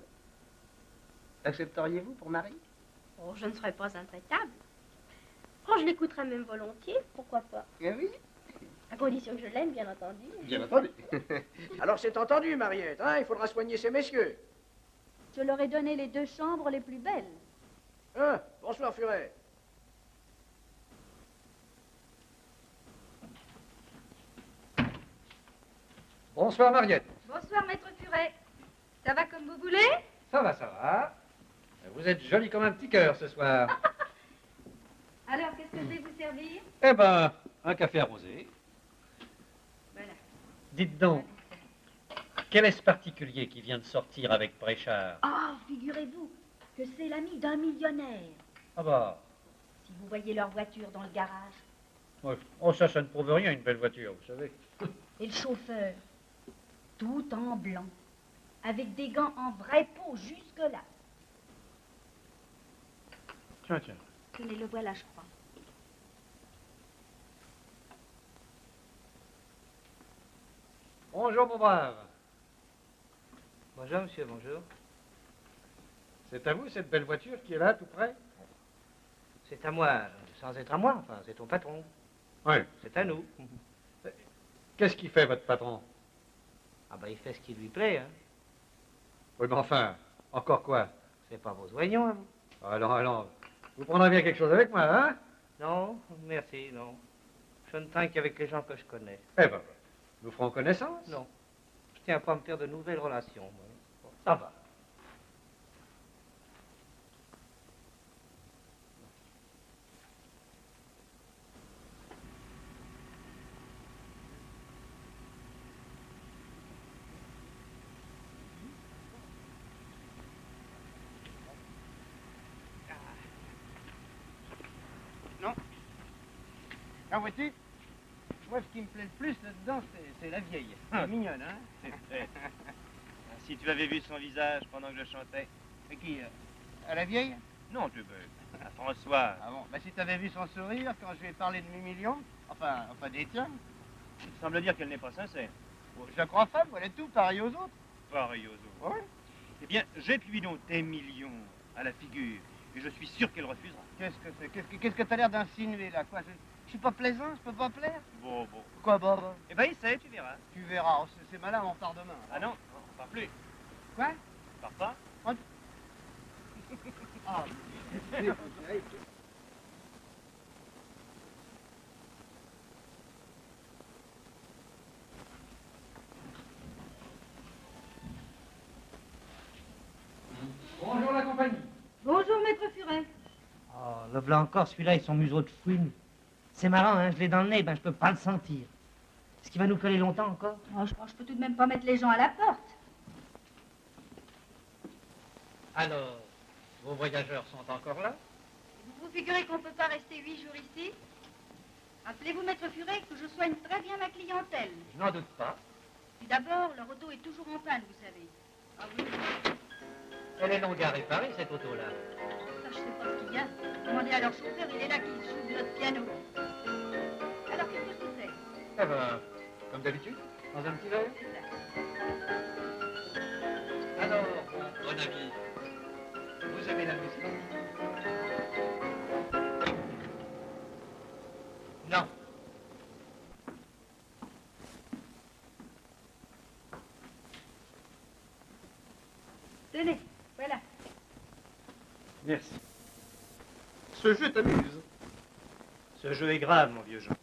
accepteriez-vous pour mari? Oh, je ne serais pas intraitable. Oh, je l'écouterais même volontiers, pourquoi pas? Ah oui? À condition que je l'aime, bien entendu. Bien entendu. Alors c'est entendu, Mariette, hein? Il faudra soigner ces messieurs. Je leur ai donné les 2 chambres les plus belles. Hein? Bonsoir, Furet. Bonsoir, Mariette. Bonsoir, maître Furet. Ça va comme vous voulez? Ça va, ça va. Vous êtes jolie comme un petit cœur ce soir. Alors, qu'est-ce que je vais vous servir? Eh ben, un café arrosé. Voilà. Dites donc, quel est ce particulier qui vient de sortir avec Bréchard? Ah, figurez-vous que c'est l'ami d'un millionnaire. Ah bah, Si vous voyez leur voiture dans le garage. ouais. Oh ça ne prouve rien, une belle voiture, vous savez. Et le chauffeur, tout en blanc, avec des gants en vraie peau jusque-là. Tiens, tiens. Tenez, le voilà, je crois. Bonjour, mon brave. Bonjour, monsieur, bonjour. C'est à vous, cette belle voiture qui est là, tout près? C'est à moi, sans être à moi, enfin, c'est au patron. Oui. C'est à nous. Qu'est-ce qu'il fait, votre patron? Ah ben, il fait ce qui lui plaît, hein. Oui, mais enfin, encore quoi? C'est pas vos oignons, à vous. Allons. Vous prendrez bien quelque chose avec moi, hein? Non, merci, non. Je ne trinque qu'avec les gens que je connais. Eh ben, nous ferons connaissance. Non. Je tiens pas à me faire de nouvelles relations, moi. Bon, ça va. Ah, vois-tu, moi, ce qui me plaît le plus là-dedans, c'est la vieille. Ah, mignonne, hein? C'est vrai. Si tu avais vu son visage pendant que je chantais. Et qui? À la vieille? Non, tu veux. À François. Ah bon, bah si t'avais vu son sourire quand je lui ai parlé de mes millions, enfin des tiens. Il semble dire qu'elle n'est pas sincère. Bon, je la crois femme, voilà tout, pareil aux autres. Pareil aux autres. Oui. Eh bien, j'appuie donc tes millions à la figure. Et je suis sûr qu'elle refusera. Qu'est-ce que c'est? Qu'est-ce que t'as l'air d'insinuer là, quoi? Je suis pas plaisant, je peux pas plaire? Bon. Quoi, bon? Eh ben, essaie, tu verras. Tu verras, oh, c'est malin, on repart demain. Ah non, on part plus. Quoi? On part pas. Ah, Bonjour la compagnie. Bonjour, maître Furet. Oh, le blanc encore, celui-là, il son museau de fouine. C'est marrant, hein, je l'ai dans le nez, ben je peux pas le sentir. Est-ce qu'il va nous coller longtemps encore? Oh, je crois que je peux tout de même pas mettre les gens à la porte. Alors, vos voyageurs sont encore là? Vous vous figurez qu'on ne peut pas rester 8 jours ici? Appelez-vous, maître Furet, que je soigne très bien ma clientèle. Je n'en doute pas. Puis d'abord, leur auto est toujours en panne, vous savez. Ah oui, Elle est longue à réparer, cette auto-là. ça, je sais pas ce qu'il y a. Demandez à leur chauffeur, il est là qui joue de notre piano. Alors, qu'est-ce que c'est? Eh ben, comme d'habitude, dans un petit verre. C'est ça. Alors, mon bon ami, vous aimez la musique? Non. Tenez, voilà. Merci. ce jeu t'amuse. Ce jeu est grave, mon vieux Jean.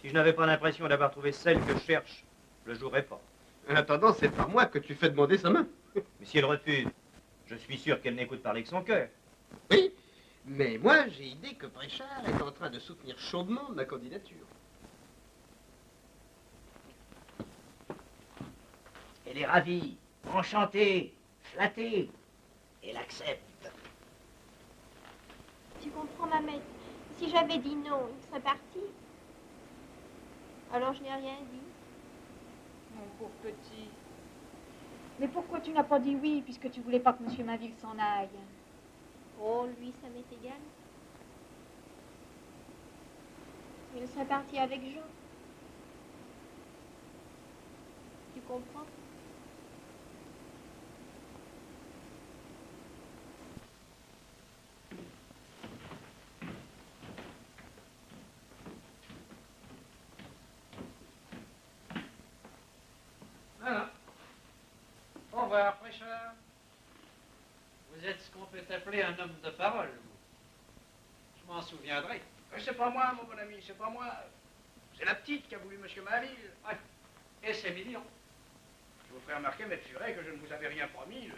Si je n'avais pas l'impression d'avoir trouvé celle que je cherche, je ne jouerais pas. En attendant, c'est par moi que tu fais demander sa main. Mais si elle refuse, je suis sûr qu'elle n'écoute parler que son cœur. Oui, mais moi, j'ai idée que Préchard est en train de soutenir chaudement ma candidature. Elle est ravie, enchantée, flattée. Elle accepte. Tu comprends, Mamette? Si j'avais dit non, il serait parti. Alors je n'ai rien dit. Mon pauvre petit. Mais pourquoi tu n'as pas dit oui, puisque tu voulais pas que M. Mainville s'en aille? Oh, lui, ça m'est égal. Il serait parti avec Jean. Tu comprends? Voilà. Au revoir, Préchard. Vous êtes ce qu'on peut appeler un homme de parole, vous. Je m'en souviendrai. C'est pas moi, mon bon ami, c'est pas moi. C'est la petite qui a voulu M. Mainville. Ouais. Et c'est mignon. Je vous ferai remarquer, maître Furet, que je ne vous avais rien promis,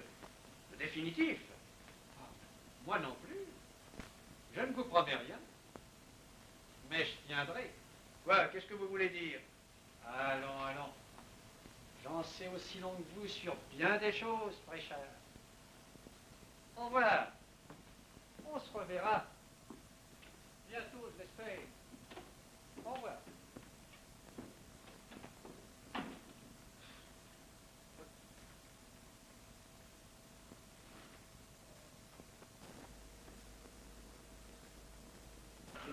le définitif. Ah, moi non plus. Je ne vous promets rien. Mais je viendrai. Quoi? Qu'est-ce que vous voulez dire? Allons, allons. J'en sais aussi long que vous sur bien des choses, Préchard. Au revoir. On se reverra. Bientôt, je l'espère. Au revoir.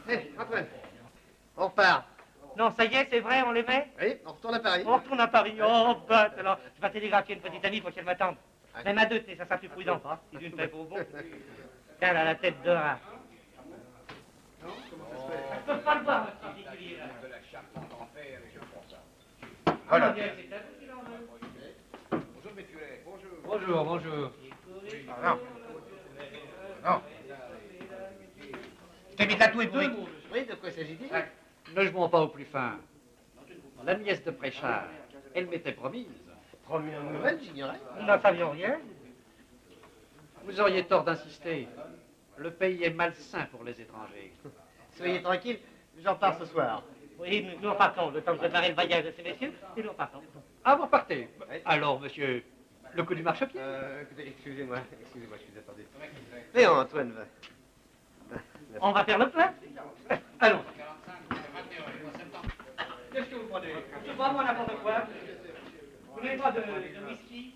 Hé, Antoine, on repart. Non, ça y est, c'est vrai, on les met? Oui, on retourne à Paris. On retourne à Paris. Oh, bête, alors. Je vais télégraphier une petite amie pour qu'elle m'attende. Ouais. Même à deux, ça sera plus prudent. Si d'une fait pour bon. Tiens, là, la tête de rat. Je peux pas le voir, ce particulier, là. Voilà. Bonjour, messieurs. Bonjour. Bonjour, bonjour. Non. Non. T'as mis de la touée pour lui. Oui, de quoi s'agit-il? Ne jouons pas au plus fin. La nièce de Préchard, elle m'était promise. Première nouvelle, j'ignorais. Nous n'en savions rien. Vous auriez tort d'insister. Le pays est malsain pour les étrangers. Soyez tranquille, j'en pars ce soir. Oui, nous partons, le temps de préparer le voyage de ces messieurs, et nous partons. Ah, vous partez. Oui. Alors, monsieur, le coup du marchepied? Écoutez, excusez-moi, je suis attendu. Mais Antoine va. On va faire le plein. Allons. pas, moi, n'importe quoi. Vous voulez pas de whisky?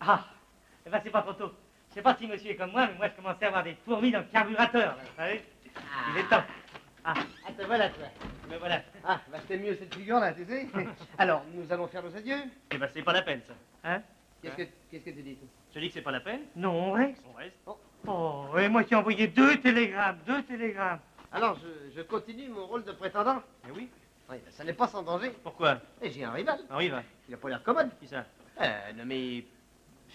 Ah, eh ben c'est pas trop tôt. Je sais pas si monsieur est comme moi, mais moi je commençais à avoir des fourmis dans le carburateur, là, vous savez. Il est temps. Ah, te voilà, toi. Me voilà. Ah, bah c'était mieux cette figure là, tu sais. Alors, nous allons faire nos adieux. Eh ben, c'est pas la peine, ça. Hein? Qu'est-ce que tu dis? Je dis que c'est pas la peine. Non, on reste. On reste. Oh, et moi qui ai envoyé deux télégrammes. Alors, je continue mon rôle de prétendant. Eh oui. Oui, ben, ça n'est pas sans danger. Pourquoi? Et j'ai un rival. Un rival. Il a pas l'air commode. Qui ça? Nommé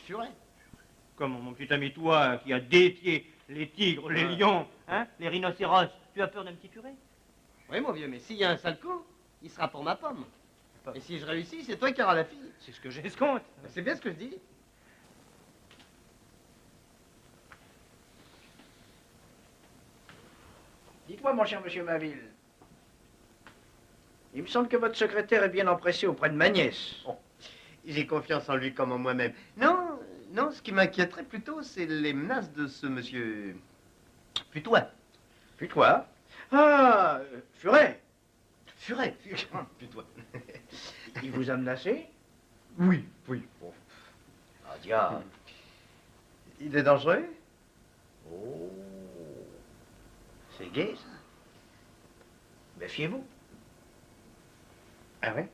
Furet. Comment, mon petit ami, toi, qui a défié les tigres, les lions, hein, les rhinocéros, tu as peur d'un petit furet? Oui, mon vieux, mais s'il y a un sale coup, il sera pour ma pomme. Et si je réussis, c'est toi qui auras la fille. C'est ce que j'escompte. C'est bien ce que je dis. Dites-moi, mon cher monsieur Mainville, il me semble que votre secrétaire est bien empressé auprès de ma nièce. Oh, j'ai confiance en lui comme en moi-même. Non, ce qui m'inquiéterait plutôt, c'est les menaces de ce monsieur... Putois. Putois? Ah, Furet. Furet, Putois. Il vous a menacé? Oui. Bon. Ah, diable. Il est dangereux? Oh. C'est gai, ça. Méfiez-vous. Ah ouais?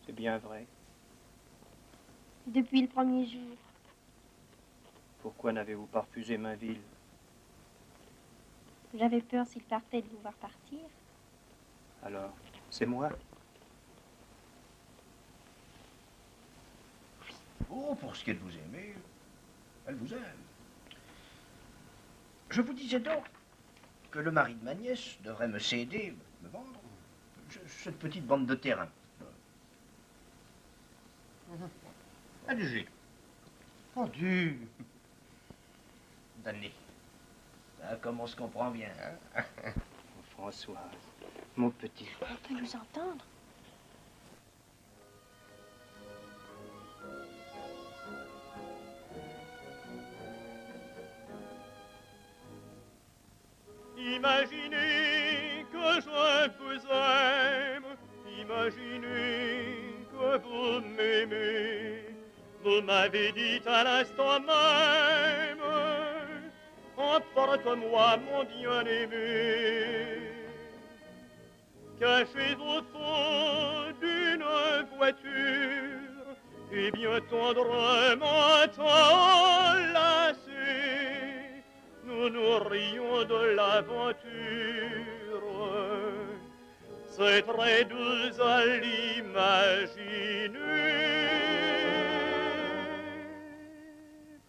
C'est bien vrai. Depuis le premier jour. Pourquoi n'avez-vous pas refusé Mainville? J'avais peur s'il partait de vous voir partir. Alors, c'est moi. Oh, pour ce qui est de vous aimer, elle vous aime. Je vous disais donc que le mari de ma nièce devrait me céder, me vendre cette petite bande de terrain. Allez-y. Pendu. Donnez. Ah, comme on se comprend bien, hein? Françoise, mon petit. On peut nous entendre. Imaginez que je vous aime, imaginez que vous m'aimez. Vous m'avez dit à l'instant même, emporte-moi mon bien-aimé. Caché au fond d'une voiture, et bien tendrement enlacés, nous nous rions de l'aventure. C'est très doux à l'imaginer.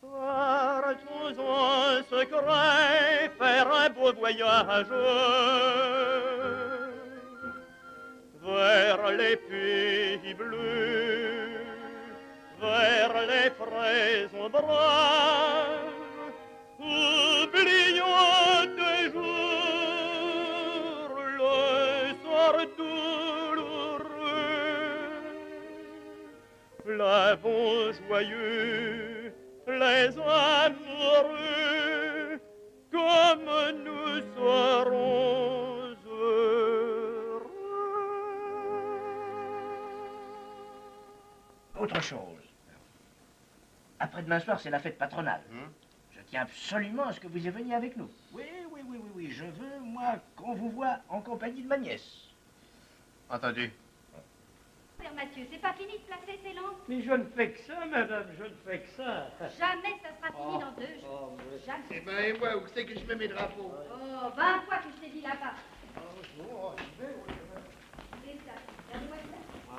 Partons en secret faire un beau voyage vers les pays bleus, vers les fraises ombrages. Oublions de jour le sort douloureux, l'avant joyeux, les amoureux, comme nous serons heureux. Autre chose. Après-demain soir, c'est la fête patronale. Je tiens absolument à ce que vous y veniez avec nous. Oui, oui, oui, oui, oui. Je veux, moi, qu'on vous voit en compagnie de ma nièce. Entendu. Père Mathieu, c'est pas fini de placer ces lampes? Mais je ne fais que ça, madame, je ne fais que ça. Jamais ça sera fini dans 2 jours. Jamais. Eh ben, et moi, où c'est que je mets mes drapeaux? Oh, 20 fois que je t'ai dit là-bas. Oh, C'est ça. Donne-moi ça.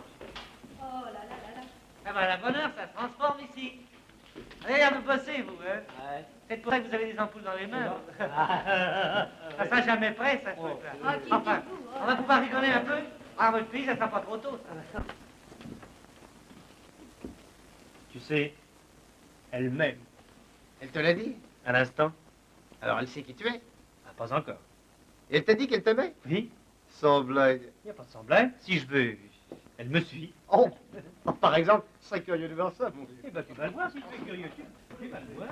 Oh là là là là. Ah ben, la bonne heure, ça se transforme ici. Allez, à vous bosser, vous, hein. Ouais. C'est pour ça que vous avez des ampoules dans les mains. Ça sera jamais prêt, ça, truc-là. Enfin, on va pouvoir rigoler un peu. Ah, votre fille, ça sera pas trop tôt, ça. Tu sais, elle m'aime. Elle te l'a dit? À l'instant? Alors elle sait qui tu es? Ah, pas encore. Et elle t'a dit qu'elle t'aimait? Oui. Sans blague. Il n'y a pas de sans blague. Si je veux, elle me suit. Oh, par exemple, je serais curieux de voir ça, mon Dieu. Eh ben, tu vas le voir si tu es curieux. Tu vas le voir.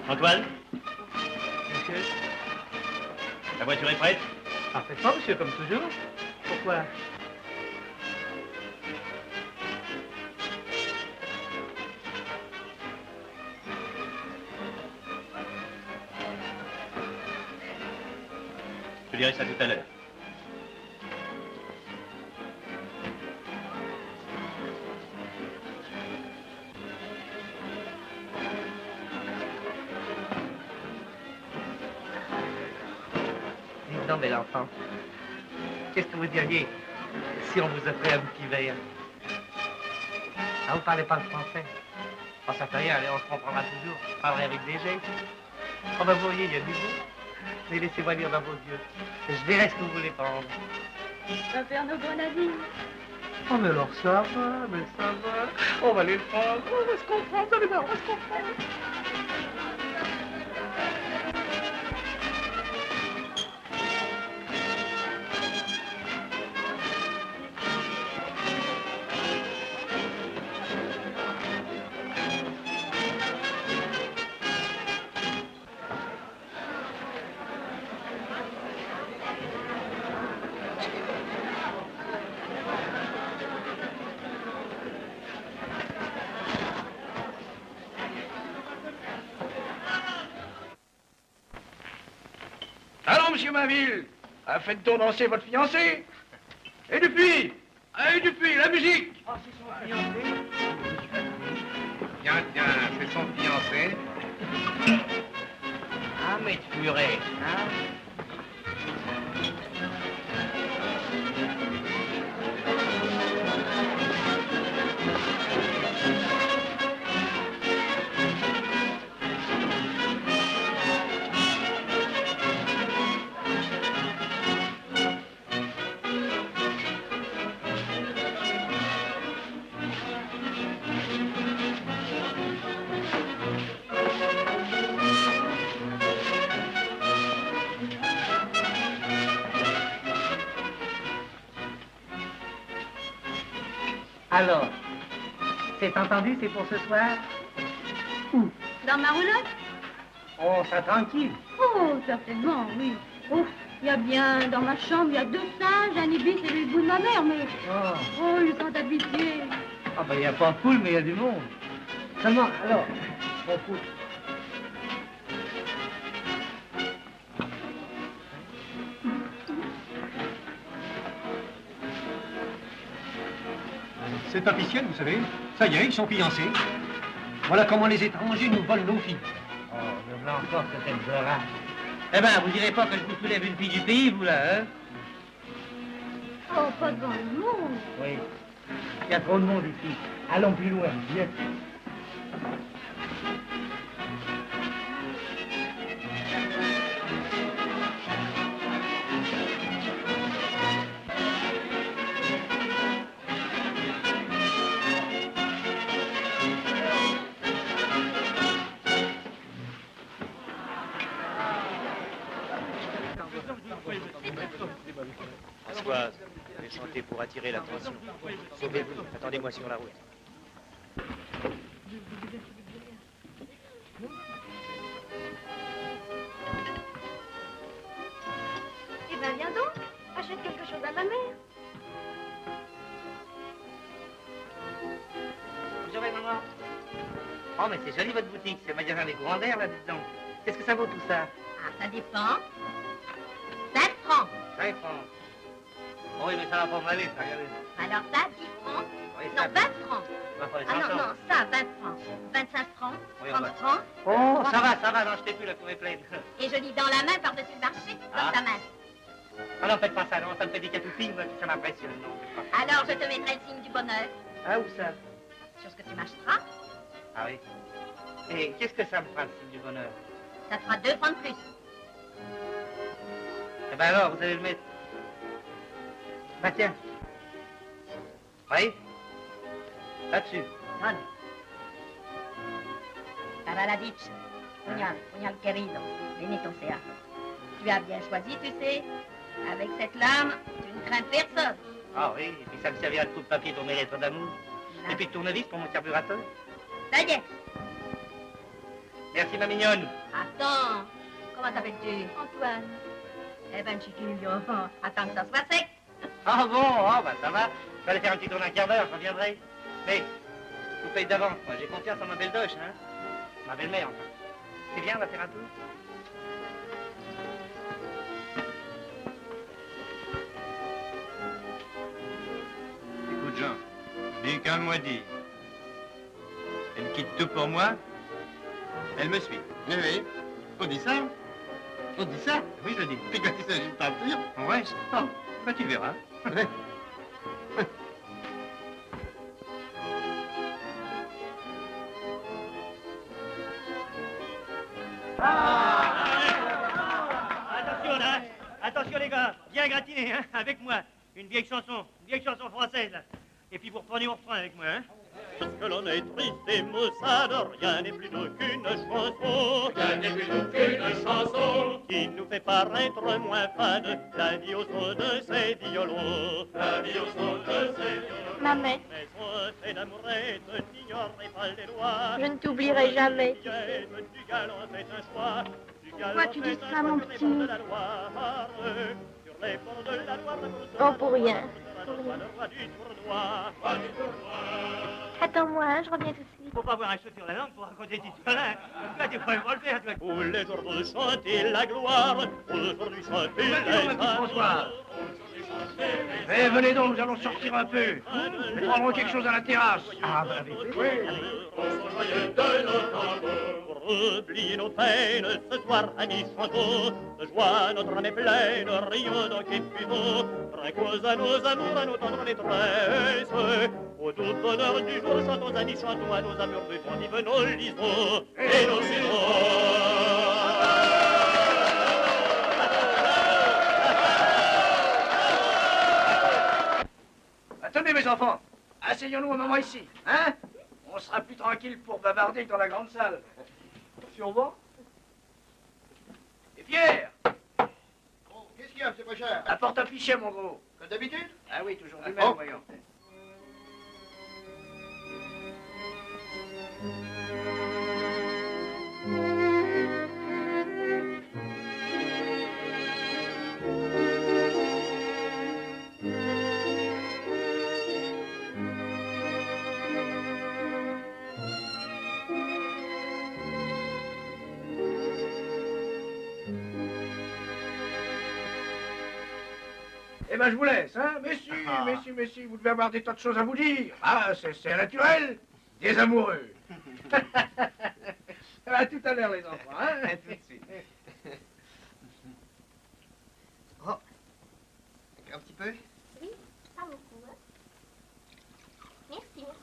Antoine? Monsieur? La voiture est prête? Parfaitement, monsieur, comme toujours. Pourquoi? Je dirai ça tout à l'heure. Dites donc, bel enfant, qu'est-ce que vous diriez si on vous offrait un petit verre? Ah, vous parlez pas le français? Oh, ça fait rien, allez, on se comprendra toujours. Je parlerai avec léger. Oh, bah, vous voyez, il y a du beau. Mais laissez-moi lire dans vos yeux. Je verrai ce que vous voulez prendre. On va faire nos grenadines. Oh, mais alors ça va, mais ça va. On va les prendre. On va se comprendre, allez, on va se comprendre. Allons, monsieur Mainville, faites-donc danser votre fiancé. Et depuis, la musique. Oh, c'est son fiancé. Tiens, c'est son fiancé. Ah, mais purée, hein? Alors, c'est entendu, c'est pour ce soir? Où? Dans ma roulotte? On sera tranquille. Oh, certainement, oui. Oh, il y a bien, dans ma chambre, il y a 2 singes, un ibis et le bout de ma mère, mais... Oh, ils sont habitués. Ah, ben, il n'y a pas de poule, mais il y a du monde. Seulement, alors, on fout. C'est officiel, vous savez. Ça y est, ils sont fiancés. Voilà comment les étrangers nous volent nos filles. Oh, me voilà encore ce tête de rat. Eh ben, vous direz pas que je vous soulève une fille du pays, vous, là, hein? Oh, pas dans le monde. Oui. Il y a trop de monde ici. Allons plus loin, viens. Françoise, vous allez chanter pour attirer l'attention. Sauvez-vous, attendez-moi sur la route. Eh ben, viens donc, achète quelque chose à ma mère. Bonjour, maman. Oh, mais c'est joli, votre boutique. C'est le magasin des courants d'air, là, dites donc. Qu'est-ce que ça vaut, tout ça? Ah, ça dépend. 5 francs. 5 francs. Oh, oui, mais ça va pas m'aller, ça, regardez. Alors ça, 10 francs. Oui, Non, ça... 20 francs. Va pas les Ah non, 100 non, ça, 20 francs. 25 francs. Oui, 30 on va. francs. Oh, ça va, non, je t'ai plus, la cour est pleine. Et je lis dans la main par-dessus le marché, dans ta main. Ah non, faites pas ça, non, ça me fait des catoupilles, moi, ça m'impressionne, non. Alors, je te mettrai le signe du bonheur. Ah, où ça? Sur ce que tu m'achèteras, Ah oui. Et qu'est-ce que ça me fera, le signe du bonheur? ça te fera 2 francs de plus. Eh ben alors, vous allez le mettre. Bah tiens. Oui. Là-dessus. Donne. Para la dicha. Puñal querido. Benito sea. Tu as bien choisi, tu sais. Avec cette lame, tu ne crains personne. Ah oui, et puis ça me servira de coupe-papier pour mes lettres d'amour. Et puis de tournevis pour mon carburateur. Ça y est. Merci, ma mignonne. Attends. Comment t'appelles-tu? Antoine. Eh ben, chiquillo, attends que ça soit sec. Ah bon, ah bah ça va. Je vais aller faire un petit tour d'un quart d'heure, je reviendrai. Mais, je vous paye d'avance, moi. J'ai confiance en ma belle doche, hein. Ma belle-mère, enfin. C'est bien, on va faire un tour. Écoute, Jean, je n'ai qu'un mot à dire. Elle quitte tout pour moi. Elle me suit. Oui, oui. On dit ça? On dit ça? Oui, je le dis. Puis quand il s'agit de partir? Ouais, bah tu verras. Attention là, attention les gars, bien gratiné, hein, avec moi. Une vieille chanson française. Là. Et puis vous reprenez mon refrain avec moi, hein. Lorsque l'on est triste et maussade, rien n'est plus doux qu'une chanson. Rien n'est plus doux qu'une chanson qui nous fait paraître moins fade. La vie au son de ses violons. La vie au son de ses violons. Maman. Mais fait d'amourette, n'ignorez pas les lois. Je ne t'oublierai jamais. Du galant fait un choix. Pourquoi tu dis ça, mon petit? De la Loire, sur les bords de la Loire, Oh, pour rien. le roi du tournoi. Attends-moi, hein, je reviens tout de suite. Faut pas avoir un cheveu sur la langue pour raconter des histoires, hein. Toi, tu pourrais pas le faire, toi. Tous les jours de chanter la gloire, aujourd'hui chanter la François. Eh, venez donc, nous allons sortir un peu. Nous prendrons quelque chose à la terrasse. Ah, bah, avec plaisir. Pour oublier nos peines, ce soir, amis, chantons. De joie, notre âme est pleine, rions donc et buvons. Trinquons à nos amours, à nos tendres détresses. Au doux bonheur du jour, chantons, amis, chantons. À nos amours buvons, vive nos lisons et nos citons. Attendez, mes enfants. Asseyons-nous un moment ici, hein? On sera plus tranquille pour bavarder que dans la grande salle. Sûrement. Et Pierre! Oh, qu'est-ce qu'il y a, monsieur Préchard? Apporte un pichet, mon gros. Comme d'habitude? Ah oui, toujours du même, voyons. Eh ben, je vous laisse, hein? Messieurs, vous devez avoir des tas de choses à vous dire. Ah, c'est naturel. Des amoureux. À tout à l'heure, les enfants, hein? À tout de suite. Oh, un petit peu? Oui, pas beaucoup, hein. Merci, merci.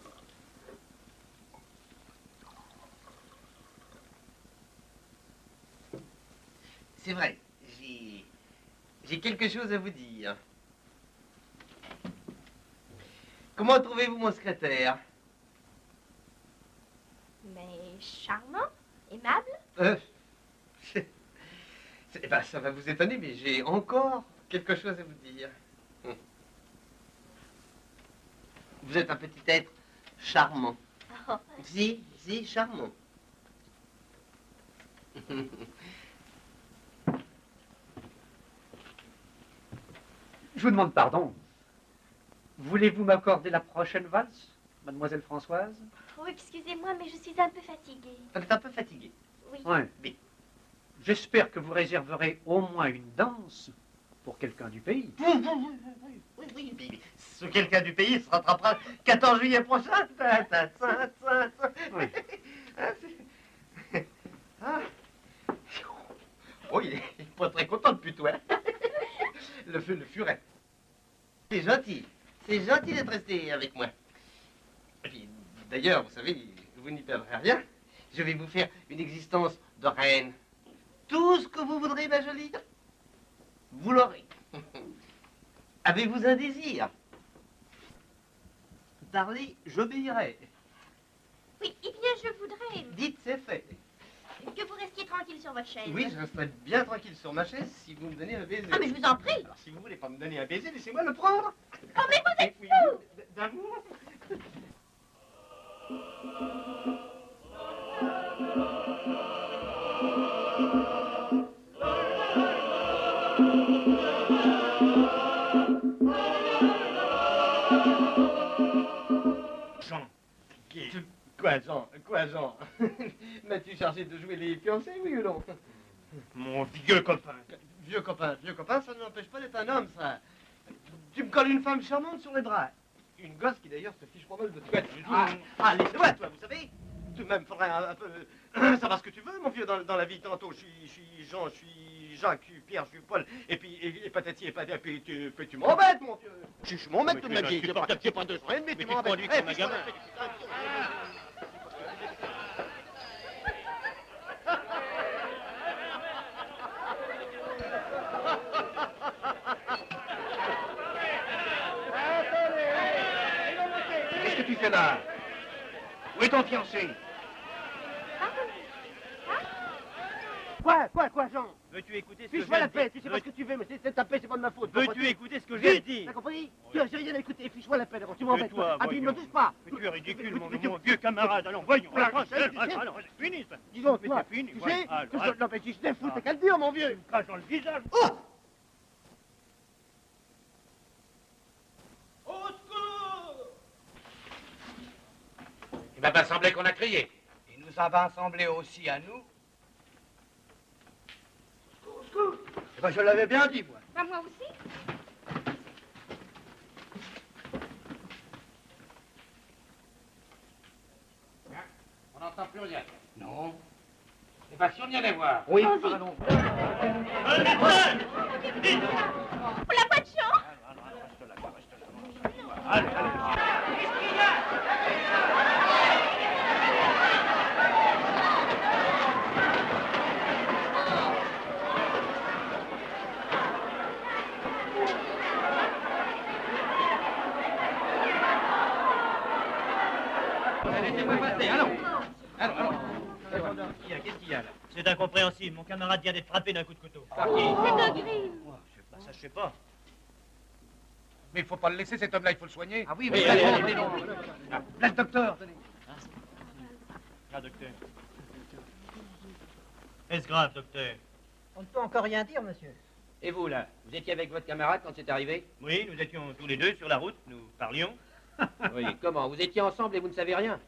C'est vrai, j'ai quelque chose à vous dire. Comment trouvez-vous mon secrétaire? Mais charmant, aimable. Ben, ça va vous étonner, mais j'ai encore quelque chose à vous dire. Vous êtes un petit être charmant. Oh. Si, charmant. Je vous demande pardon. Voulez-vous m'accorder la prochaine valse, mademoiselle Françoise? Oh, excusez-moi, mais je suis un peu fatiguée. Vous êtes un peu fatigué? Oui. Ouais. Mais j'espère que vous réserverez au moins une danse pour quelqu'un du pays. Oui. Ce quelqu'un du pays se rattrapera le 14 juillet prochain. Oui. Oh, il est pas très content depuis toi. Le furet. C'est gentil d'être resté avec moi. Et puis, d'ailleurs, vous savez, vous n'y perdrez rien. Je vais vous faire une existence de reine. Tout ce que vous voudrez, ma jolie, vous l'aurez. Avez-vous un désir? Parlez, j'obéirai. Oui, eh bien, je voudrais Dites, c'est fait. que vous restiez tranquille sur votre chaise. Oui, je resterai bien tranquille sur ma chaise si vous me donnez un baiser. Ah, mais je vous en prie. Alors, si vous voulez pas me donner un baiser, laissez-moi le prendre. Oh, mais vous êtes Oui, fou! d'amour. Jean. Quoi, Jean? M'as-tu chargé de jouer les fiancés, oui ou non? Mon vieux copain. Vieux copain, ça ne m'empêche pas d'être un homme, ça. Tu me colles une femme charmante sur les bras. Une gosse qui, d'ailleurs, se fiche pas mal de toi. Laisse-moi, toi, vous savez. Tout de même, faudrait un peu savoir ce que tu veux, mon vieux, dans la vie. Tantôt, je suis Jean, je suis Jacques, je suis Pierre, je suis Paul, et puis, et patati, et patati, puis tu m'embêtes, mon vieux. Je m'embête toute ma vie. C'est pas 2 ans et demi, tu m'embêtes. conduis comme un gamin. que tu fais là? Où est ton fiancé? Quoi, Jean? Veux-tu écouter ce que Fiche-moi j'ai la dit? paix, tu sais pas ce que tu veux, mais c'est ta paix, c'est pas de ma faute. Veux-tu écouter ce que j'ai Vite, dit? t'as compris? J'ai rien à écouter, fiche-moi la paix, d'abord, tu m'embêtes. Ah, puis, ne touche pas. Mais tu es ridicule, mon vieux camarade. Allons, voyons. Alors, c'est fini, ça. Disons, Mais toi, c'est fini. tu voilà. sais, Alors, que je non, mais si je t'ai fou, t'as qu'à le dire, mon vieux. crache dans le visage. Oh! Il m'a pas semblé qu'on a crié. Il nous en va semblé aussi à nous. Eh ben, je l'avais bien dit, moi. Bah, moi aussi. On n'entend plus rien. Non. Eh bien, si on y allait voir. Oui, pardon. Pour la voix de chant. Allez, allez. Laissez-moi passer, allons. Allons. Qu'est-ce qu'il y a là? C'est incompréhensible. Mon camarade vient d'être frappé d'un coup de couteau. Par qui? C'est un gris. Ça, je sais pas. Mais il faut pas le laisser, cet homme-là, il faut le soigner. Ah oui, Oui, mais allez. là, le docteur, tenez. Ah, docteur. Est-ce grave, docteur? On ne peut encore rien dire, monsieur. Et vous, là? Vous étiez avec votre camarade quand c'est arrivé? Oui, nous étions tous les deux sur la route. Nous parlions. Oui, comment? Vous étiez ensemble et vous ne savez rien?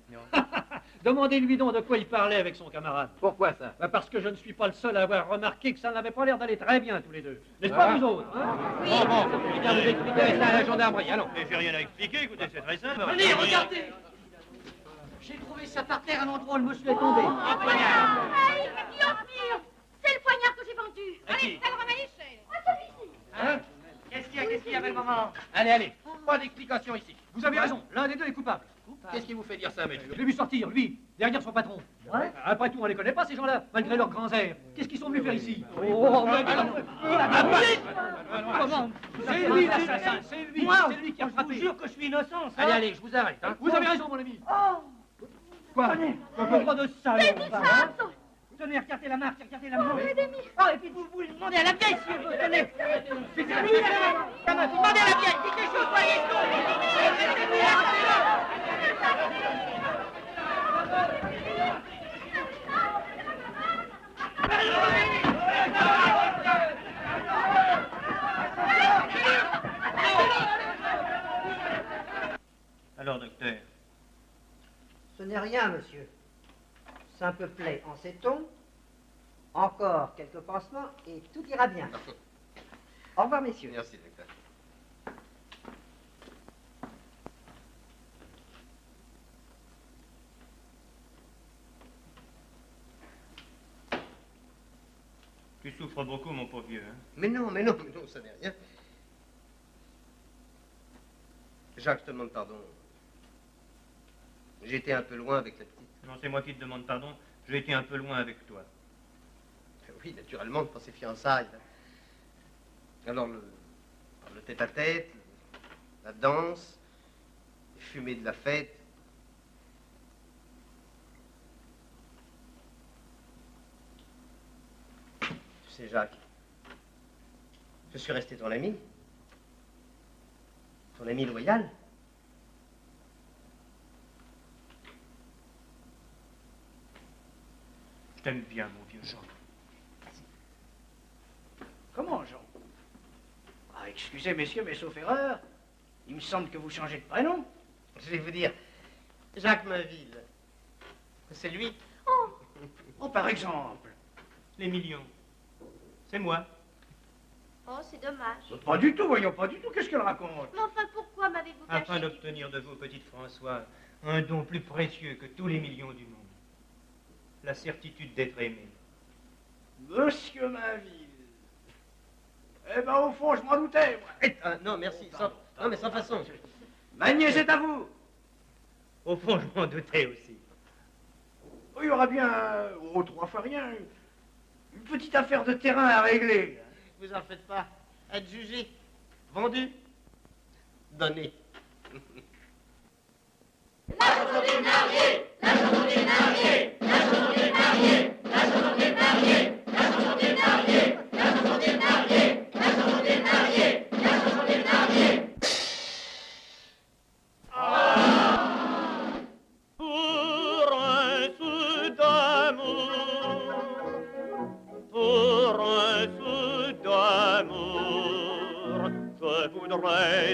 Demandez-lui donc de quoi il parlait avec son camarade. Pourquoi ça? Bah, parce que je ne suis pas le seul à avoir remarqué que ça n'avait pas l'air d'aller très bien tous les deux. N'est-ce pas, vous autres, hein? Oui. Bon, eh bien, vous expliquez ça à la gendarmerie, allons. Mais j'ai rien à expliquer, écoutez, c'est très simple. Venez, regardez. J'ai trouvé ça par terre à l'endroit où le monsieur est tombé. Un poignard. Aïe, Dieu mire. C'est le poignard que j'ai vendu. Allez, ça le ramène l'échelle. Ah, celui-ci. Hein? Qu'est-ce qu'il y a, belle maman? Allez, pas d'explication ici. Vous avez raison, l'un des deux est coupable. Qu'est-ce qui vous fait dire ça, monsieur? Je l'ai vu sortir, lui, derrière son patron. Après tout, on les connaît pas, ces gens-là, malgré leurs grands airs. Qu'est-ce qu'ils sont venus faire ici? Oh, mais comment? C'est lui l'assassin, c'est lui qui a frappé. Je vous jure que je suis innocent, ça. Allez, je vous arrête, hein? Vous avez raison, mon ami. Oh! Quoi? Tenez, Quoi de ça? C'est du sang. tenez, regardez la marque, regardez la marque. Aidez-moi. Oh, et puis vous demandez à la vieille si elle veut, tenez. C'est lui, la main, vous demandez à la vieille, dites des choses, soyez Alors, docteur? Ce n'est rien, monsieur. Simple plaie en céton, encore quelques pansements et tout ira bien. Au revoir, messieurs. Merci, docteur. Tu souffres beaucoup, mon pauvre vieux, hein? Mais non, ça n'est rien. Jacques, je te demande pardon. J'ai été un peu loin avec la petite. Non, c'est moi qui te demande pardon. J'ai été un peu loin avec toi. Oui, naturellement, pour ces fiançailles. Alors, le tête-à-tête, la danse, les fumées de la fête. Tu sais, Jacques, je suis resté ton ami. Ton ami loyal. Je t'aime bien, mon vieux Jean. Comment, Jean? Ah, excusez, messieurs, mais sauf erreur, il me semble que vous changez de prénom. Je vais vous dire, Jacques Mainville. C'est lui. Oh, par exemple. Les millions. C'est moi. Oh, c'est dommage. Pas du tout, voyons, pas du tout. Qu'est-ce qu'elle raconte? Mais enfin, pourquoi m'avez-vous caché? Afin d'obtenir de vous, petite Françoise, un don plus précieux que tous les millions du monde. La certitude d'être aimé. Monsieur Mainville. Eh ben, au fond, je m'en doutais, moi. Non, merci. Non, mais sans façon. Magnier, c'est à vous. Au fond, je m'en doutais aussi. Oh, il y aura bien, trois fois rien, une petite affaire de terrain à régler. Vous en faites pas. Être jugé. Vendu. Donné.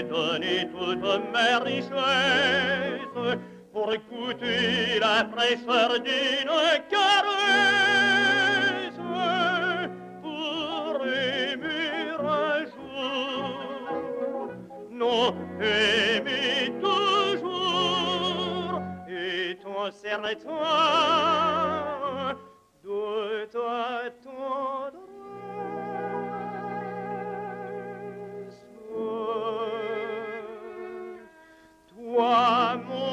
Donner toutes mes richesses pour goûter la fraîcheur d'une caresse, pour aimer un jour, non aimer toujours, étant certain de ta tendresse. Toi, mon